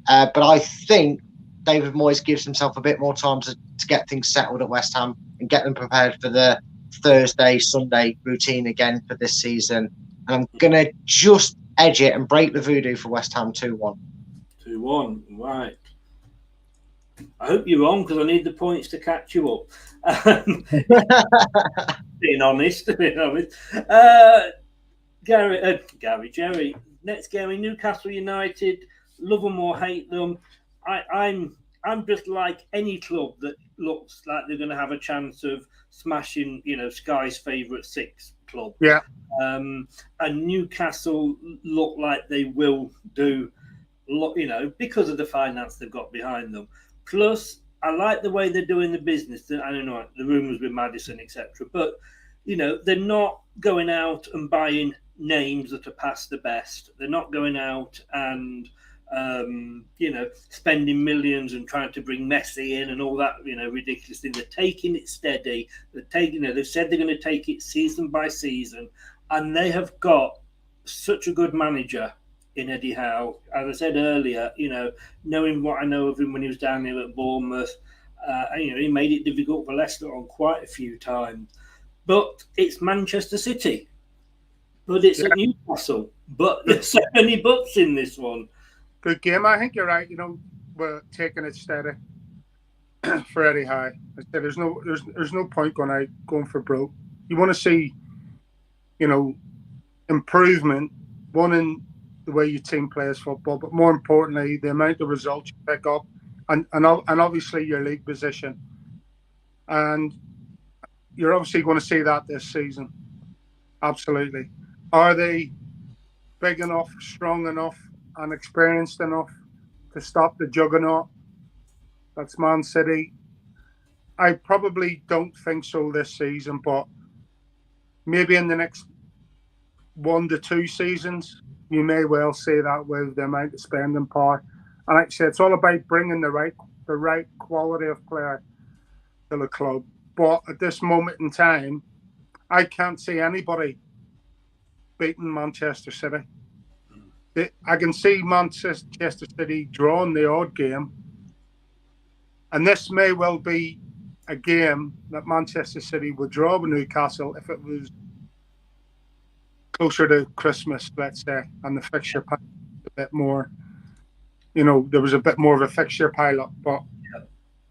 But I think David Moyes gives himself a bit more time to get things settled at West Ham and get them prepared for the Thursday, Sunday routine again for this season. And I'm going to just edge it and break the voodoo for West Ham 2-1. 2-1, right. I hope you're wrong, because I need the points to catch you up. Being honest. Jerry. Next game, Newcastle United. Love them or hate them. I'm just like any club that looks like they're going to have a chance of smashing, you know, Sky's favourite 6 club. Yeah. And Newcastle look like they will do, you know, because of the finance they've got behind them. Plus, I like the way they're doing the business. I don't know, the rumours with Maddison, etc. But, you know, they're not going out and buying names that are past the best. They're not going out and spending millions and trying to bring Messi in and all that, ridiculous thing. They're taking it steady. They've said they're going to take it season by season, and they have got such a good manager in Eddie Howe. As I said earlier, knowing what I know of him when he was down here at Bournemouth, he made it difficult for Leicester on quite a few times. But it's Manchester City. But it's at Newcastle. But there's so many buts in this one. Good game. I think you're right. We're taking it steady for Eddie Howe. I said there's no point going for broke. You want to see, improvement, one in the way your team plays football, but more importantly, the amount of results you pick up, and obviously your league position. And you're obviously going to see that this season. Absolutely. Are they big enough, strong enough, and experienced enough to stop the juggernaut that's Man City? I probably don't think so this season, but maybe in the next 1 to 2 seasons, you may well see that with the amount of spending power. And like I said, it's all about bringing the right quality of player to the club. But at this moment in time, I can't see anybody beating Manchester City. I can see Manchester City drawing the odd game, and this may well be a game that Manchester City would draw with Newcastle if it was closer to Christmas, let's say, and the fixture pile a bit more. There was a bit more of a fixture pile up, but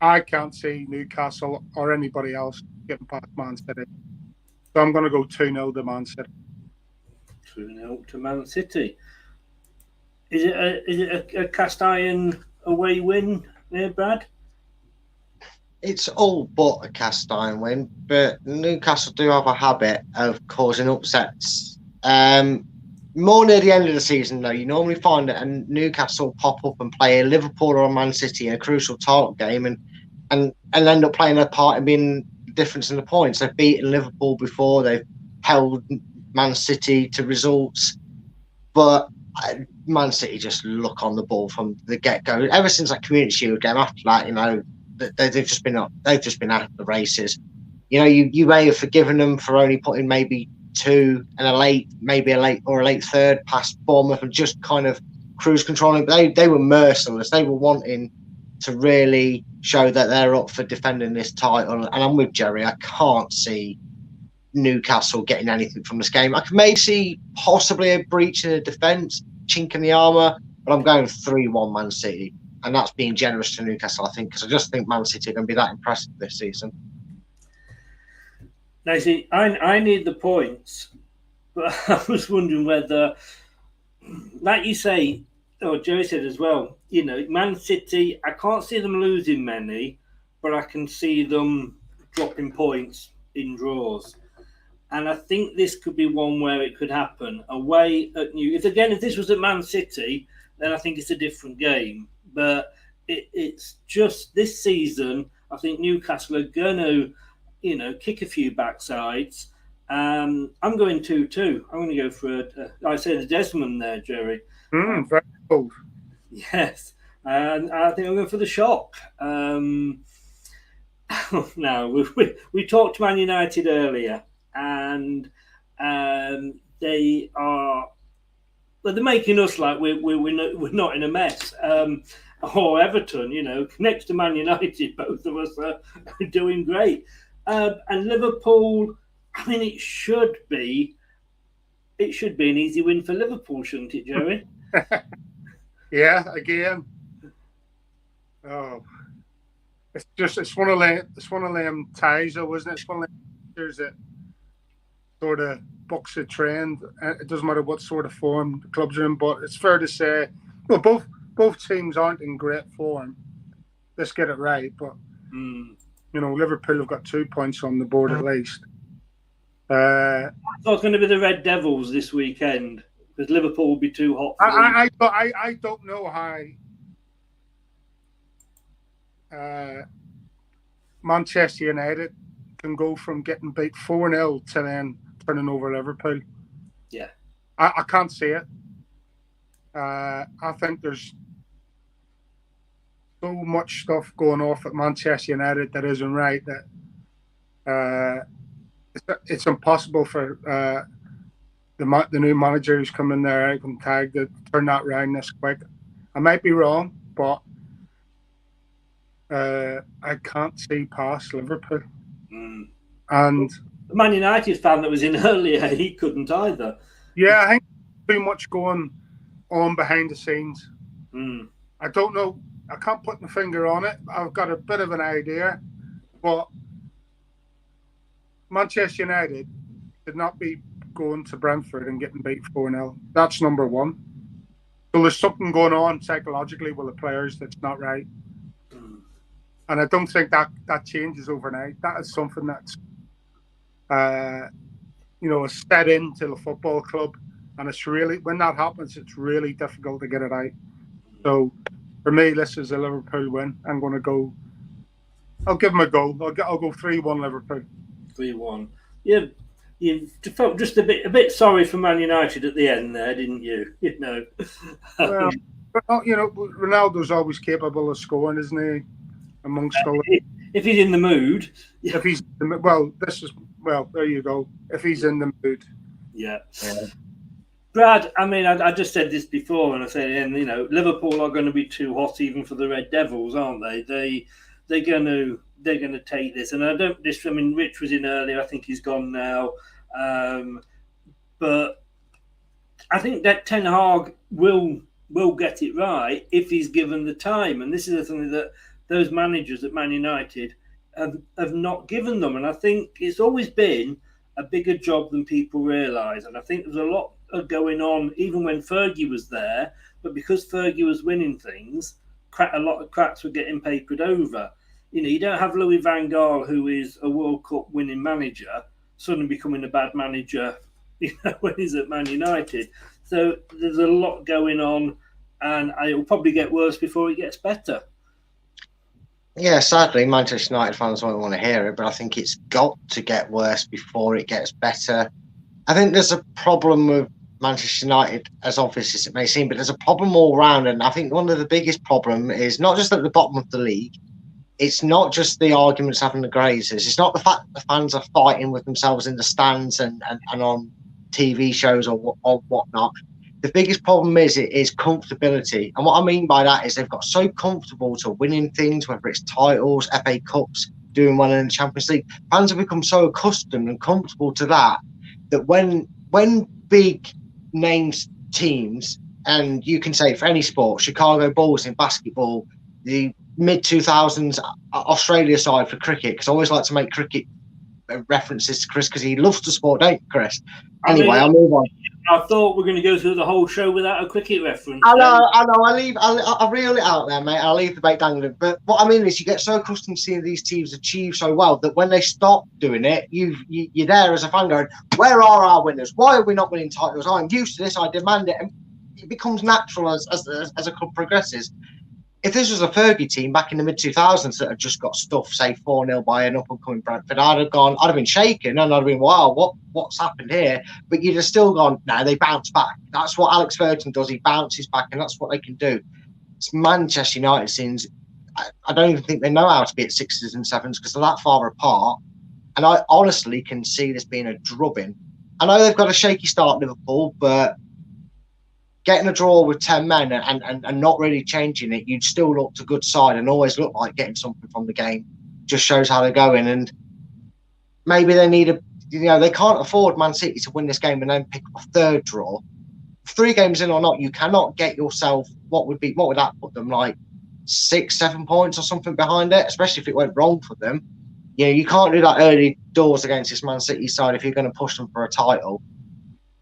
I can't see Newcastle or anybody else getting past Man City. So I'm going to go 2-0 to Man City. 2-0 to Man City. Is it a cast iron away win there, Brad? It's all but a cast iron win, but Newcastle do have a habit of causing upsets. More near the end of the season, though, you normally find that Newcastle pop up and play a Liverpool or a Man City in a crucial title game and end up playing a part in being the difference in the points. They've beaten Liverpool before, they've held Man City to results, but Man City just look on the ball from the get-go. Ever since that Community Shield game, after that, they've just been at the races. You may have forgiven them for only putting maybe 2 and a late third past Bournemouth and just kind of cruise controlling. But they were merciless. They were wanting to really show that they're up for defending this title. And I'm with Gerry. I can't see Newcastle getting anything from this game. I can maybe see possibly a breach in the defence, chink in the armour, but I'm going 3-1 Man City. And that's being generous to Newcastle, I think, because I just think Man City are going to be that impressive this season. Now, see, I need the points, but I was wondering whether, like you say, or Joe said as well, Man City, I can't see them losing many, but I can see them dropping points in draws. And I think this could be one where it could happen. Away at if this was at Man City, then I think it's a different game. But it's just this season, I think Newcastle are going to, kick a few backsides. I'm going 2-2. I'm going to go for I said a Desmond there, Gerry. Very cool. Yes. And I think I'm going for the shock. Now, we talked to Man United earlier, and they are... But they're making us like we're not in a mess. Or Everton, next to Man United, both of us are doing great. And Liverpool, it should be an easy win for Liverpool, shouldn't it, Joey? Yeah, again. Oh, it's one of them ties, though, isn't it? It's one of them that sort of bucks a trend. It doesn't matter what sort of form the clubs are in, but it's fair to say, well, both teams aren't in great form. Let's get it right, but Liverpool have got 2 points on the board at least. So it's going to be the Red Devils this weekend because Liverpool will be too hot. I don't know how Manchester United can go from getting beat 4-0 to then turning over Liverpool. Yeah. I can't see it. I think there's so much stuff going off at Manchester United that isn't right, that it's impossible for the new manager who's coming there, Eric Tag, to turn that around this quick. I might be wrong, but I can't see past Liverpool. And the Man United fan that was in earlier, he couldn't either. Yeah, I think too much going on behind the scenes. I don't know. I can't put my finger on it. I've got a bit of an idea, but Manchester United should not be going to Brentford and getting beat 4-0. That's number one. So there's something going on psychologically with the players that's not right. And I don't think that changes overnight. That is something that's, set into the football club. And it's really, when that happens, it's really difficult to get it out. So for me, this is a Liverpool win. I'm going to go, I'll give them a go. I'll go 3-1 Liverpool. 3-1. Yeah. You felt just a bit sorry for Man United at the end there, didn't you? Well, Ronaldo's always capable of scoring, isn't he? Amongst all, if he's in the mood. If he's there you go. If he's in the mood. Yeah. Brad, I mean, I just said this before, and I said, Liverpool are going to be too hot even for the Red Devils, aren't they? They're going to take this, and Rich was in earlier. I think he's gone now, but I think that Ten Hag will get it right if he's given the time, and this is something that those managers at Man United have not given them, and I think it's always been a bigger job than people realise, and I think there's a lot going on even when Fergie was there, but because Fergie was winning things, a lot of cracks were getting papered over. You don't have Louis van Gaal, who is a World Cup winning manager, suddenly becoming a bad manager, when he's at Man United. So there's a lot going on, and it will probably get worse before it gets better. Yeah, sadly, Manchester United fans won't want to hear it, but I think it's got to get worse before it gets better. I think there's a problem with Manchester United, as obvious as it may seem, but there's a problem all round, and I think one of the biggest problem is not just at the bottom of the league. It's not just the arguments having the Glazers. It's not the fact that the fans are fighting with themselves in the stands and on TV shows or whatnot. The biggest problem is comfortability. And what I mean by that is they've got so comfortable to winning things, whether it's titles, FA Cups, doing well in the Champions League. Fans have become so accustomed and comfortable to that when big names teams, and you can say for any sport, Chicago Bulls in basketball, the mid-2000s Australia side for cricket, because I always like to make cricket references to Chris because he loves the sport, don't you, Chris? Anyway, I'll move on. I thought we were going to go through the whole show without a cricket reference. I know. I'll reel it out there, mate. I'll leave the bait dangling. But what I mean is, you get so accustomed to seeing these teams achieve so well that when they stop doing it, you're there as a fan going, "Where are our winners? Why are we not winning titles? I'm used to this. I demand it." And it becomes natural as a club progresses. If this was a Fergie team back in the mid-2000s that had just got stuffed, say 4-0 by an up-and-coming Brentford, I'd have been shaken and I'd have been, wow, what's happened here? But you'd have still gone, no, they bounce back. That's what Alex Ferguson does. He bounces back, and that's what they can do. It's Manchester United scenes. I don't even think they know how to be at 6s and 7s because they're that far apart. And I honestly can see this being a drubbing. I know they've got a shaky start, Liverpool, but getting a draw with 10 men and not really changing it, you'd still look a good side and always look like getting something from the game. Just shows how they're going. And maybe they need they can't afford Man City to win this game and then pick up a third draw. 3 games in or not, you cannot get yourself, what would that put them, like 6-7 points or something behind it, especially if it went wrong for them. You can't do that early doors against this Man City side if you're going to push them for a title.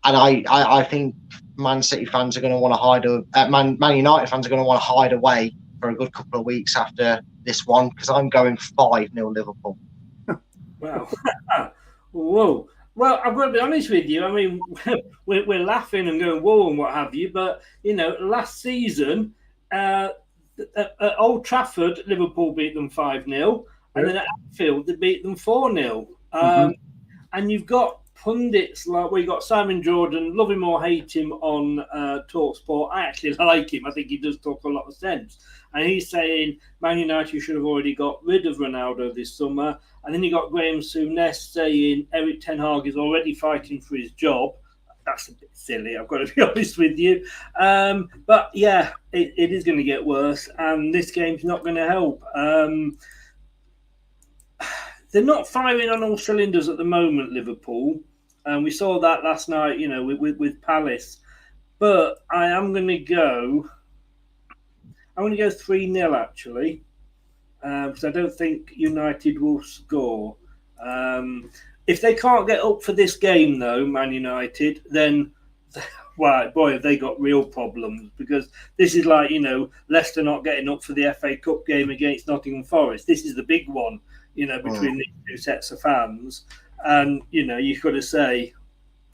And I think Man City fans are going to want to hide. Man United fans are going to want to hide away for a good couple of weeks after this one, because I'm going 5-0 Liverpool. Wow. Whoa. Well, I've got to be honest with you. I mean, we're laughing and going, whoa, and what have you. But, last season, at Old Trafford, Liverpool beat them 5-0. And then at Anfield, they beat them 4-0. And you've got pundits like we got Simon Jordan, love him or hate him on TalkSport. I actually like him. I think he does talk a lot of sense. And he's saying Man United should have already got rid of Ronaldo this summer. And then you got Graham Souness saying Eric Ten Hag is already fighting for his job. That's a bit silly, I've got to be honest with you. But yeah, it is going to get worse. And this game's not going to help. They're not firing on all cylinders at the moment, Liverpool. And we saw that last night, with Palace. But I'm going to go 3-0 actually, because I don't think United will score. If they can't get up for this game, though, Man United, then, wow, boy, have they got real problems, because this is like, Leicester not getting up for the FA Cup game against Nottingham Forest. This is the big one, between these two sets of fans. And, you've got to say,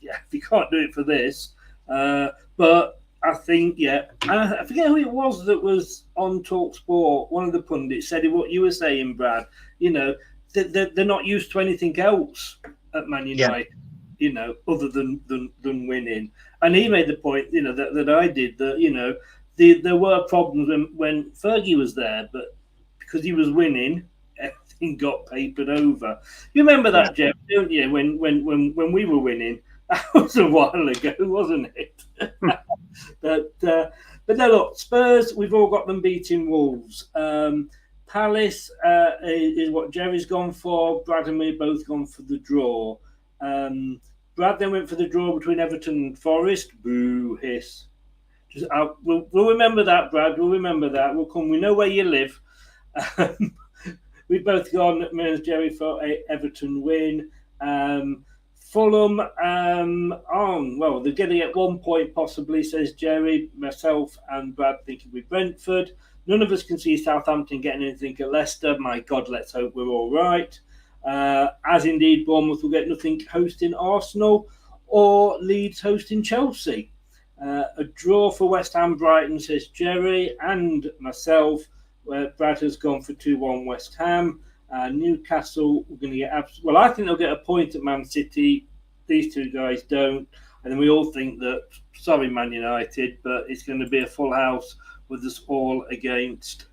yeah, if you can't do it for this. But I think, I forget who it was that was on TalkSport. One of the pundits said what you were saying, Brad. They're not used to anything else at Man United, other than winning. And he made the point, that I did, that, there were problems when Fergie was there, but because he was winning, everything got papered over. You remember that, Jeff, don't you? When we were winning, that was a while ago, wasn't it? But no, look, Spurs, we've all got them beating Wolves. Palace is what Jerry's gone for. Brad and me both gone for the draw. Brad then went for the draw between Everton and Forest. Boo, hiss. We'll remember that, Brad. We'll remember that. We'll come. We know where you live. We've both gone, me and Jerry, for a Everton win. Fulham well, they're getting at 1 point possibly, says Jerry. Myself and Brad thinking with Brentford. None of us can see Southampton getting anything at Leicester. My God, let's hope we're all right. As indeed, Bournemouth will get nothing hosting Arsenal or Leeds hosting Chelsea. A draw for West Ham Brighton, says Jerry, and myself, where Brad has gone for 2-1 West Ham. Newcastle, we're going to get I think they'll get a point at Man City. These two guys don't. And then we all think that, sorry, Man United, but it's going to be a full house with us all against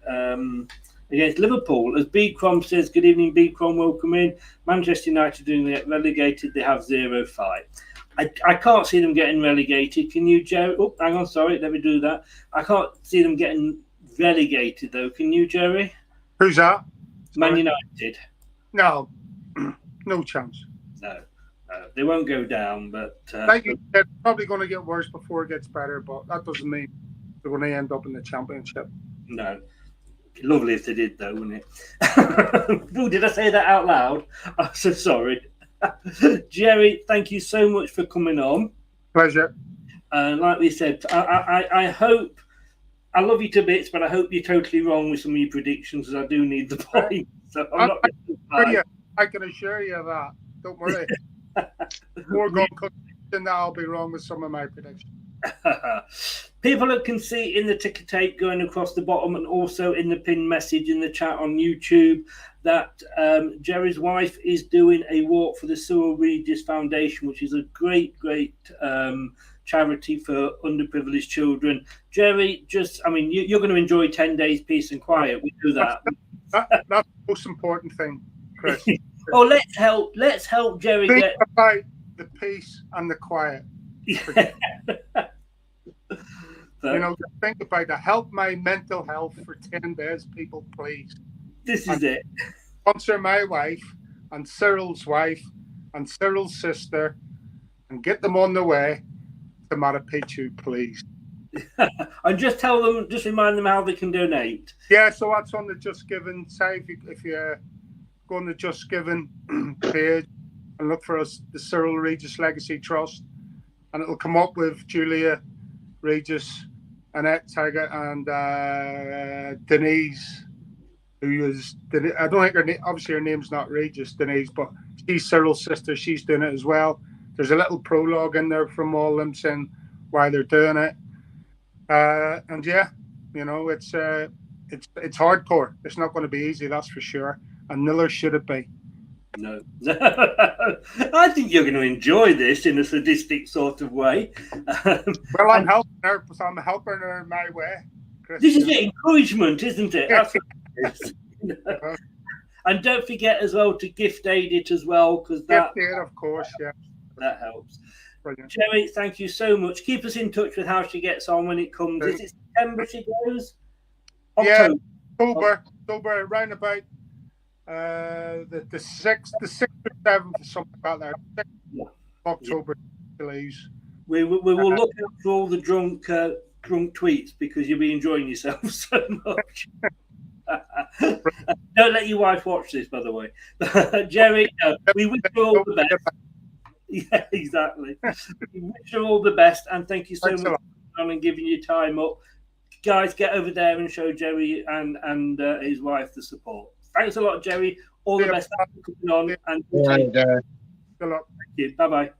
Liverpool. As B. Crom says, good evening, B. Crom, welcome in. Manchester United doing get relegated. They have 0-5. I can't see them getting relegated. Can you, Jerry? Oh, hang on, sorry, let me do that. I can't see them getting relegated, though. Can you, Jerry? Who's that? Man United. No, no chance. No, they won't go down, but like you said, probably going to get worse before it gets better, but that doesn't mean they're going to end up in the Championship. No. Lovely if they did, though, wouldn't it? Oh, did I say that out loud? I'm so sorry. Jerry, thank you so much for coming on. Pleasure. Like we said, I hope, I love you to bits, but I hope you're totally wrong with some of your predictions, because I do need the point. So I can assure you that. Don't worry. More gone than that, I'll be wrong with some of my predictions. People can see in the ticker tape going across the bottom, and also in the pinned message in the chat on YouTube, that Jerry's wife is doing a walk for the Cyril Regis Foundation, which is a great charity for underprivileged children. Jerry, you're going to enjoy 10 days peace and quiet. We do that. That's the most important thing, Chris. Oh, let's help Jerry think get about the peace and the quiet. Think about it. Help my mental health for 10 days, people, please. This is it. Sponsor my wife and Cyril's wife and Cyril's sister and get them on the way to Marapichu, please. And just remind them how they can donate. Yeah, so that's on the Just Giving site. If you go on the Just Giving page and look for us, the Cyril Regis Legacy Trust, and it'll come up with Julia Regis, Annette Taggart, and Denise, who is, I don't think obviously her name's not Regis, Denise, but she's Cyril's sister. She's doing it as well. There's a little prologue in there from all them saying why they're doing it. And yeah, it's hardcore. It's not going to be easy, that's for sure. And neither should it be. No. I think you're going to enjoy this in a sadistic sort of way. Well, I'm helping her, so I'm helping her in my way. Chris, This is encouragement, isn't it? That's what it is. And don't forget as well to gift aid it as well, because that, of course, yeah. that helps. Brilliant. Jerry, thank you so much. Keep us in touch with how she gets on when it comes. Is it September she goes? October. Yeah, October, around about the 6th, the 6th or 7th, or something like that. 6th of October, she leaves. We will look out for all the drunk tweets because you'll be enjoying yourself so much. Don't let your wife watch this, by the way. Jerry, we wish you all the best. Yeah, exactly. We wish you all the best, and thank you so much for coming and giving your time up. Guys, get over there and show Jerry and his wife the support. Thanks a lot, Jerry. All the best for coming on. And Good luck. Thank you. Bye-bye.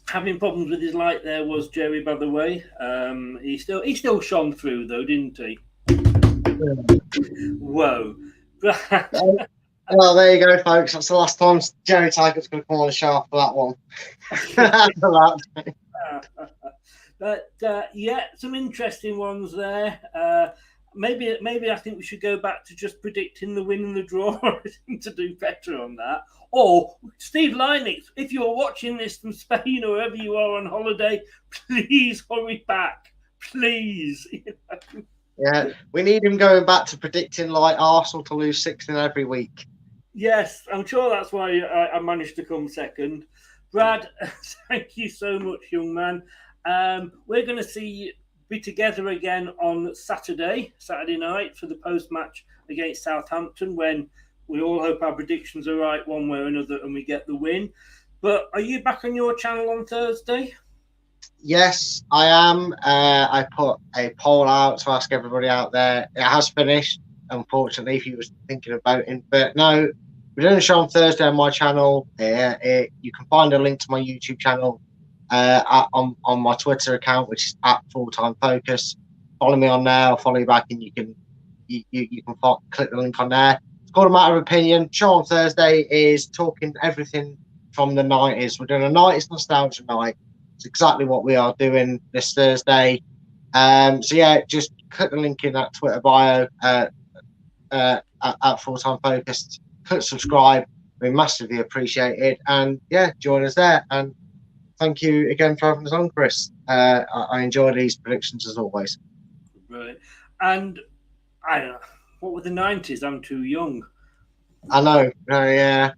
Having problems with his light there was Jerry, by the way. He still shone through, though, didn't he? Whoa. Well, there you go, folks. That's the last time Jerry Taggart's going to come on the show for that one. But yeah, some interesting ones there. Maybe I think we should go back to just predicting the win and the draw to do better on that. Or Steve Linux, if you're watching this from Spain or wherever you are on holiday, please hurry back, please. Yeah, we need him going back to predicting like Arsenal to lose 16 every week. Yes, I'm sure that's why I managed to come second. Brad, thank you so much, young man. We're going to be together again on Saturday night for the post-match against Southampton, when we all hope our predictions are right one way or another and we get the win. But are you back on your channel on Thursday? Yes, I am. I put a poll out to ask everybody out there. It has finished, unfortunately, if you was thinking of voting. But no, we're doing a show on Thursday on my channel. You can find a link to my YouTube channel on my Twitter account, which is @fulltimefocus. Follow me on there. I'll follow you back, and you can click the link on there. It's called A Matter of Opinion. Show on Thursday is talking everything from the 90s. We're doing a 90s nostalgia night. It's exactly what we are doing this Thursday. So yeah, just click the link in that Twitter bio at Full-Time Focused. Click subscribe. We massively appreciate it. And yeah, join us there. And thank you again for having us on, Chris. I enjoy these predictions as always. Right. And I don't know, what were the 90s? I'm too young. I know. Yeah.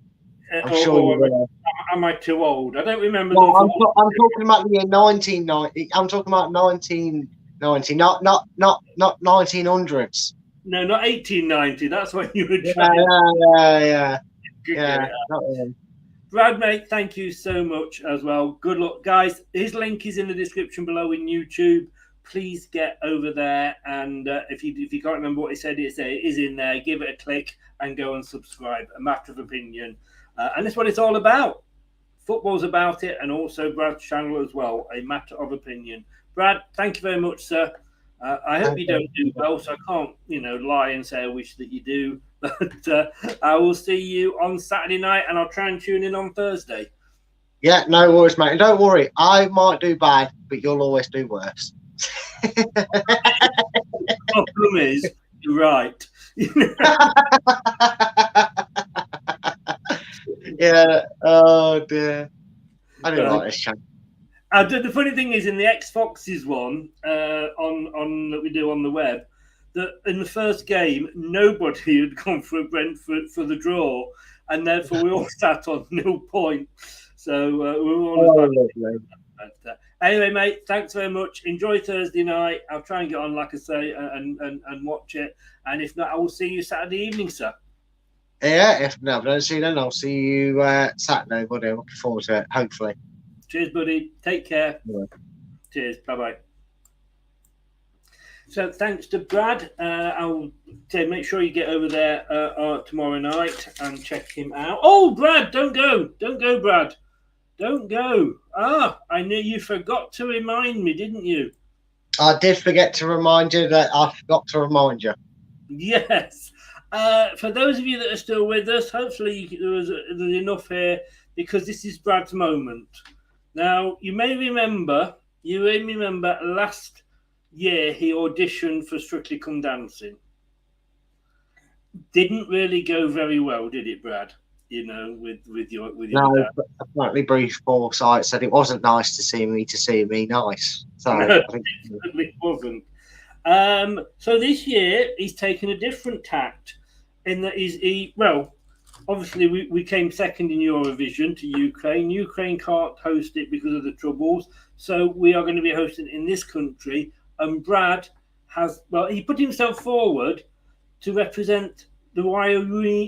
I'm sure you will. Am I too old? I don't remember. No, I'm talking about the year 1990. I'm talking about 1990, not 1900s. No, not 1890. That's when you were trying. Yeah. Brad, mate, thank you so much as well. Good luck, guys. His link is in the description below in YouTube. Please get over there, and if you can't remember what he said, it is in there. Give it a click and go and subscribe. A Matter of Opinion. And that's what it's all about. Football's about it, and also Brad's channel as well. A Matter of Opinion. Brad, thank you very much, sir. I hope you don't do well, so I can't, lie and say I wish that you do. But I will see you on Saturday night, and I'll try and tune in on Thursday. Yeah, no worries, mate. And don't worry, I might do bad, but you'll always do worse. The problem is, you're right. Yeah. Oh dear. I don't like this channel. The funny thing is, in the X Foxes one on that we do on the web, that in the first game nobody had gone for Brentford for the draw, and therefore we all sat on 0 point. So we were all. Anyway, mate, thanks very much. Enjoy Thursday night. I'll try and get on, like I say, and watch it. And if not, I will see you Saturday evening, sir. Yeah, if no, I don't see you then, I'll see you Saturday, buddy. I'm looking forward to it, hopefully. Cheers, buddy. Take care. Yeah. Cheers. Bye-bye. So thanks to Brad. I'll say make sure you get over there tomorrow night and check him out. Oh, Brad, don't go. Don't go, Brad. Don't go. I knew you forgot to remind me, didn't you? I did forget to remind you that I forgot to remind you. Yes. For those of you that are still with us, hopefully there's enough here because this is Brad's moment. Now, you may remember last year he auditioned for Strictly Come Dancing. Didn't really go very well, did it, Brad? You know, with your dad. Apparently brief foresight said it wasn't nice to see me nice. So No, it certainly wasn't. So this year he's taken a different tact in that obviously we came second in Eurovision to Ukraine. Ukraine can't host it because of the troubles, so we are going to be hosting it in this country. And Brad he put himself forward to represent the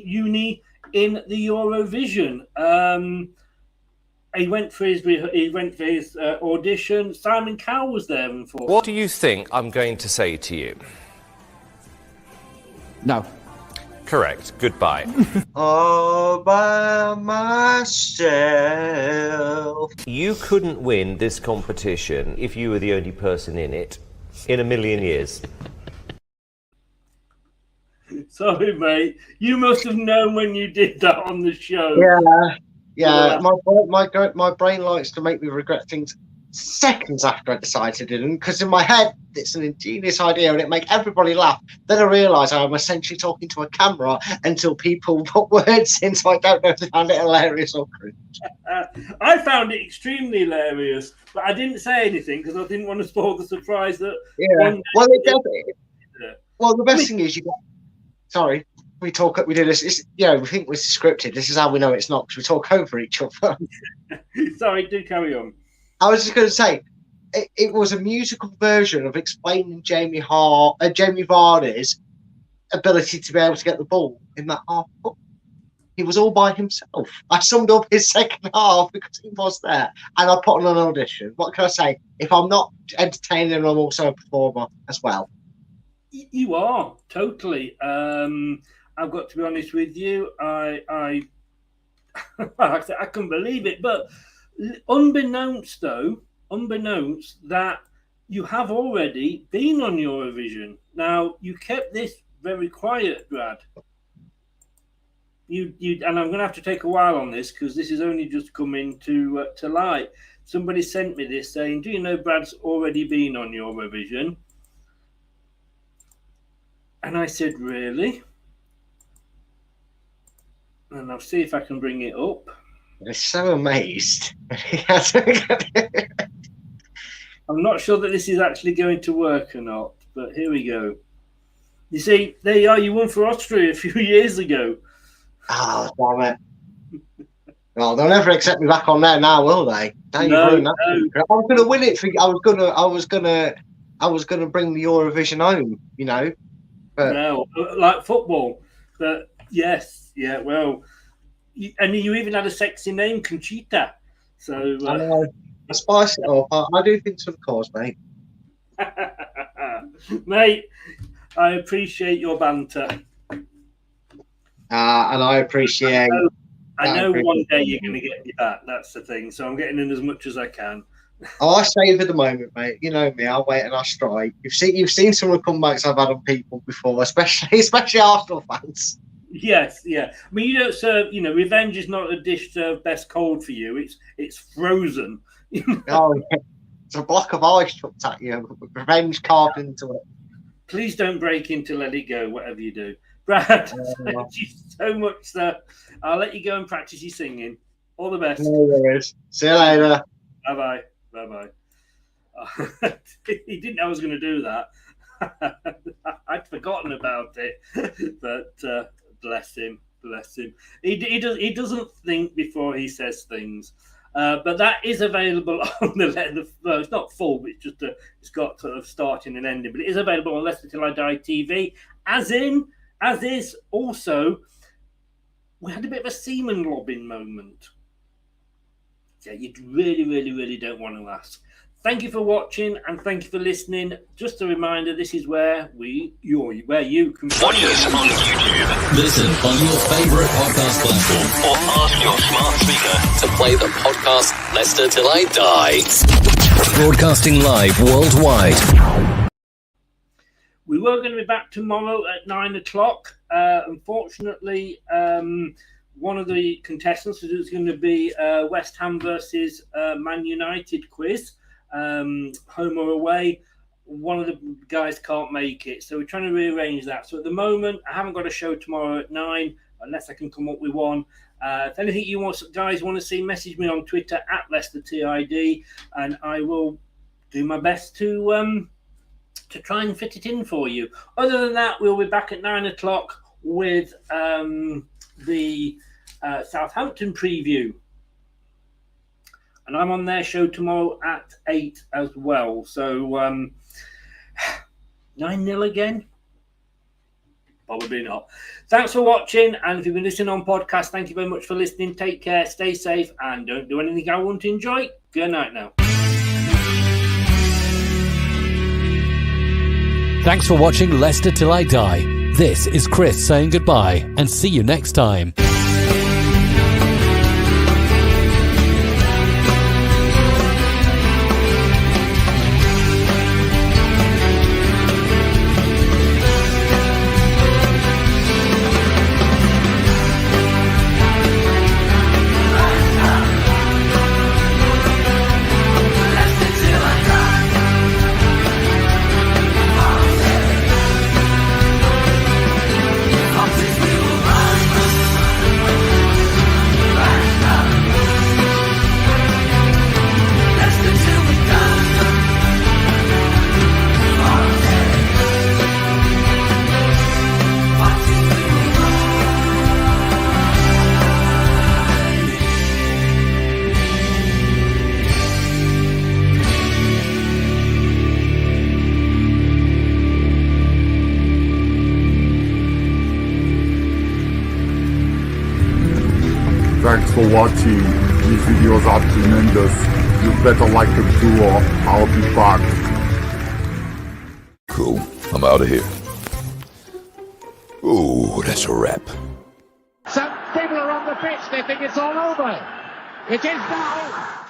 Uni in the Eurovision. He went for his audition. Simon Cowell was there. What do you think I'm going to say to you? No. Correct. Goodbye. All by myself. You couldn't win this competition if you were the only person in it in a million years. Sorry, mate. You must have known when you did that on the show. Yeah. My brain likes to make me regret things seconds after I decide to do them, because in my head it's an ingenious idea and it makes everybody laugh. Then I realise I'm essentially talking to a camera until people put words in, so I don't know if they found it hilarious or cringe. I found it extremely hilarious, but I didn't say anything because I didn't want to spoil the surprise that. Yeah. Well, the best thing is you got. Sorry, we do this. We think we're scripted. This is how we know it's not, because we talk over each other. Sorry, do carry on. I was just going to say, it was a musical version of explaining Jamie Vardy's ability to be able to get the ball in that half. He was all by himself. I summed up his second half because he was there, and I put on an audition. What can I say? If I'm not entertaining, I'm also a performer as well. You are totally. I've got to be honest with you. I couldn't believe it, but unbeknownst that you have already been on Eurovision. Now you kept this very quiet, Brad. You and I'm going to have to take a while on this because this is only just coming to light. Somebody sent me this saying, "Do you know Brad's already been on Eurovision?" And I said, "Really?" And I'll see if I can bring it up. I'm so amazed. I'm not sure that this is actually going to work or not, but here we go. You see, there you are. You won for Austria a few years ago. Oh, damn it. Well, they'll never accept me back on there now, will they? No. I was going to win it. I was going to bring the Eurovision home, you know. But no, like football. But yes, yeah, well, and you even had a sexy name, Conchita. So I spice it up. I do things for the cause, mate. Mate, I appreciate your banter. And I appreciate. I know one day you're going to get me back. That's the thing. So I'm getting in as much as I can. Oh, I savour the moment, mate. You know me. I'll wait and I strike. You've seen some of the comebacks I've had on people before, especially Arsenal fans. Yes, yeah. I mean, you don't serve. You know, revenge is not a dish served best cold for you. It's frozen. Oh, yeah. It's a block of ice chucked at you with revenge carved into it. Please don't break into Let It Go, whatever you do. Brad, thank you so much, sir. I'll let you go and practice your singing. All the best. No worries. See you later. Bye-bye. Bye-bye. He didn't know I was going to do that. I'd forgotten about it. But bless him. He doesn't think before he says things. But that is available on the well, it's not full, but it's got sort of starting and ending. But it is available on Leicester Till I Die TV. As is also, we had a bit of a semen lobbing moment. Yeah, you really don't want to ask. Thank you for watching and thank you for listening. Just a reminder, this is where you can watch us on YouTube. Listen on your favourite podcast platform or ask your smart speaker to play the podcast Leicester Till I Die. Broadcasting live worldwide. We were going to be back tomorrow at 9 o'clock. Unfortunately, one of the contestants is going to be West Ham versus Man United quiz, home or away. One of the guys can't make it, so we're trying to rearrange that. So at the moment, I haven't got a show tomorrow at 9, unless I can come up with one. If anything you guys want to see, message me on Twitter at LTID, and I will do my best to try and fit it in for you. Other than that, we'll be back at 9 o'clock with the Southampton preview. And I'm on their show tomorrow at 8 as well. So 9-0 again? Probably not. Thanks for watching. And if you've been listening on podcast, thank you very much for listening. Take care, stay safe, and don't do anything I won't enjoy. Good night now. Thanks for watching Leicester Till I Die. This is Chris saying goodbye, and see you next time. Thanks for watching. These videos are tremendous. You better like them too, or I'll be back. Cool. I'm out of here. Ooh, that's a wrap. Some people are on the pitch. They think it's all over. It is now.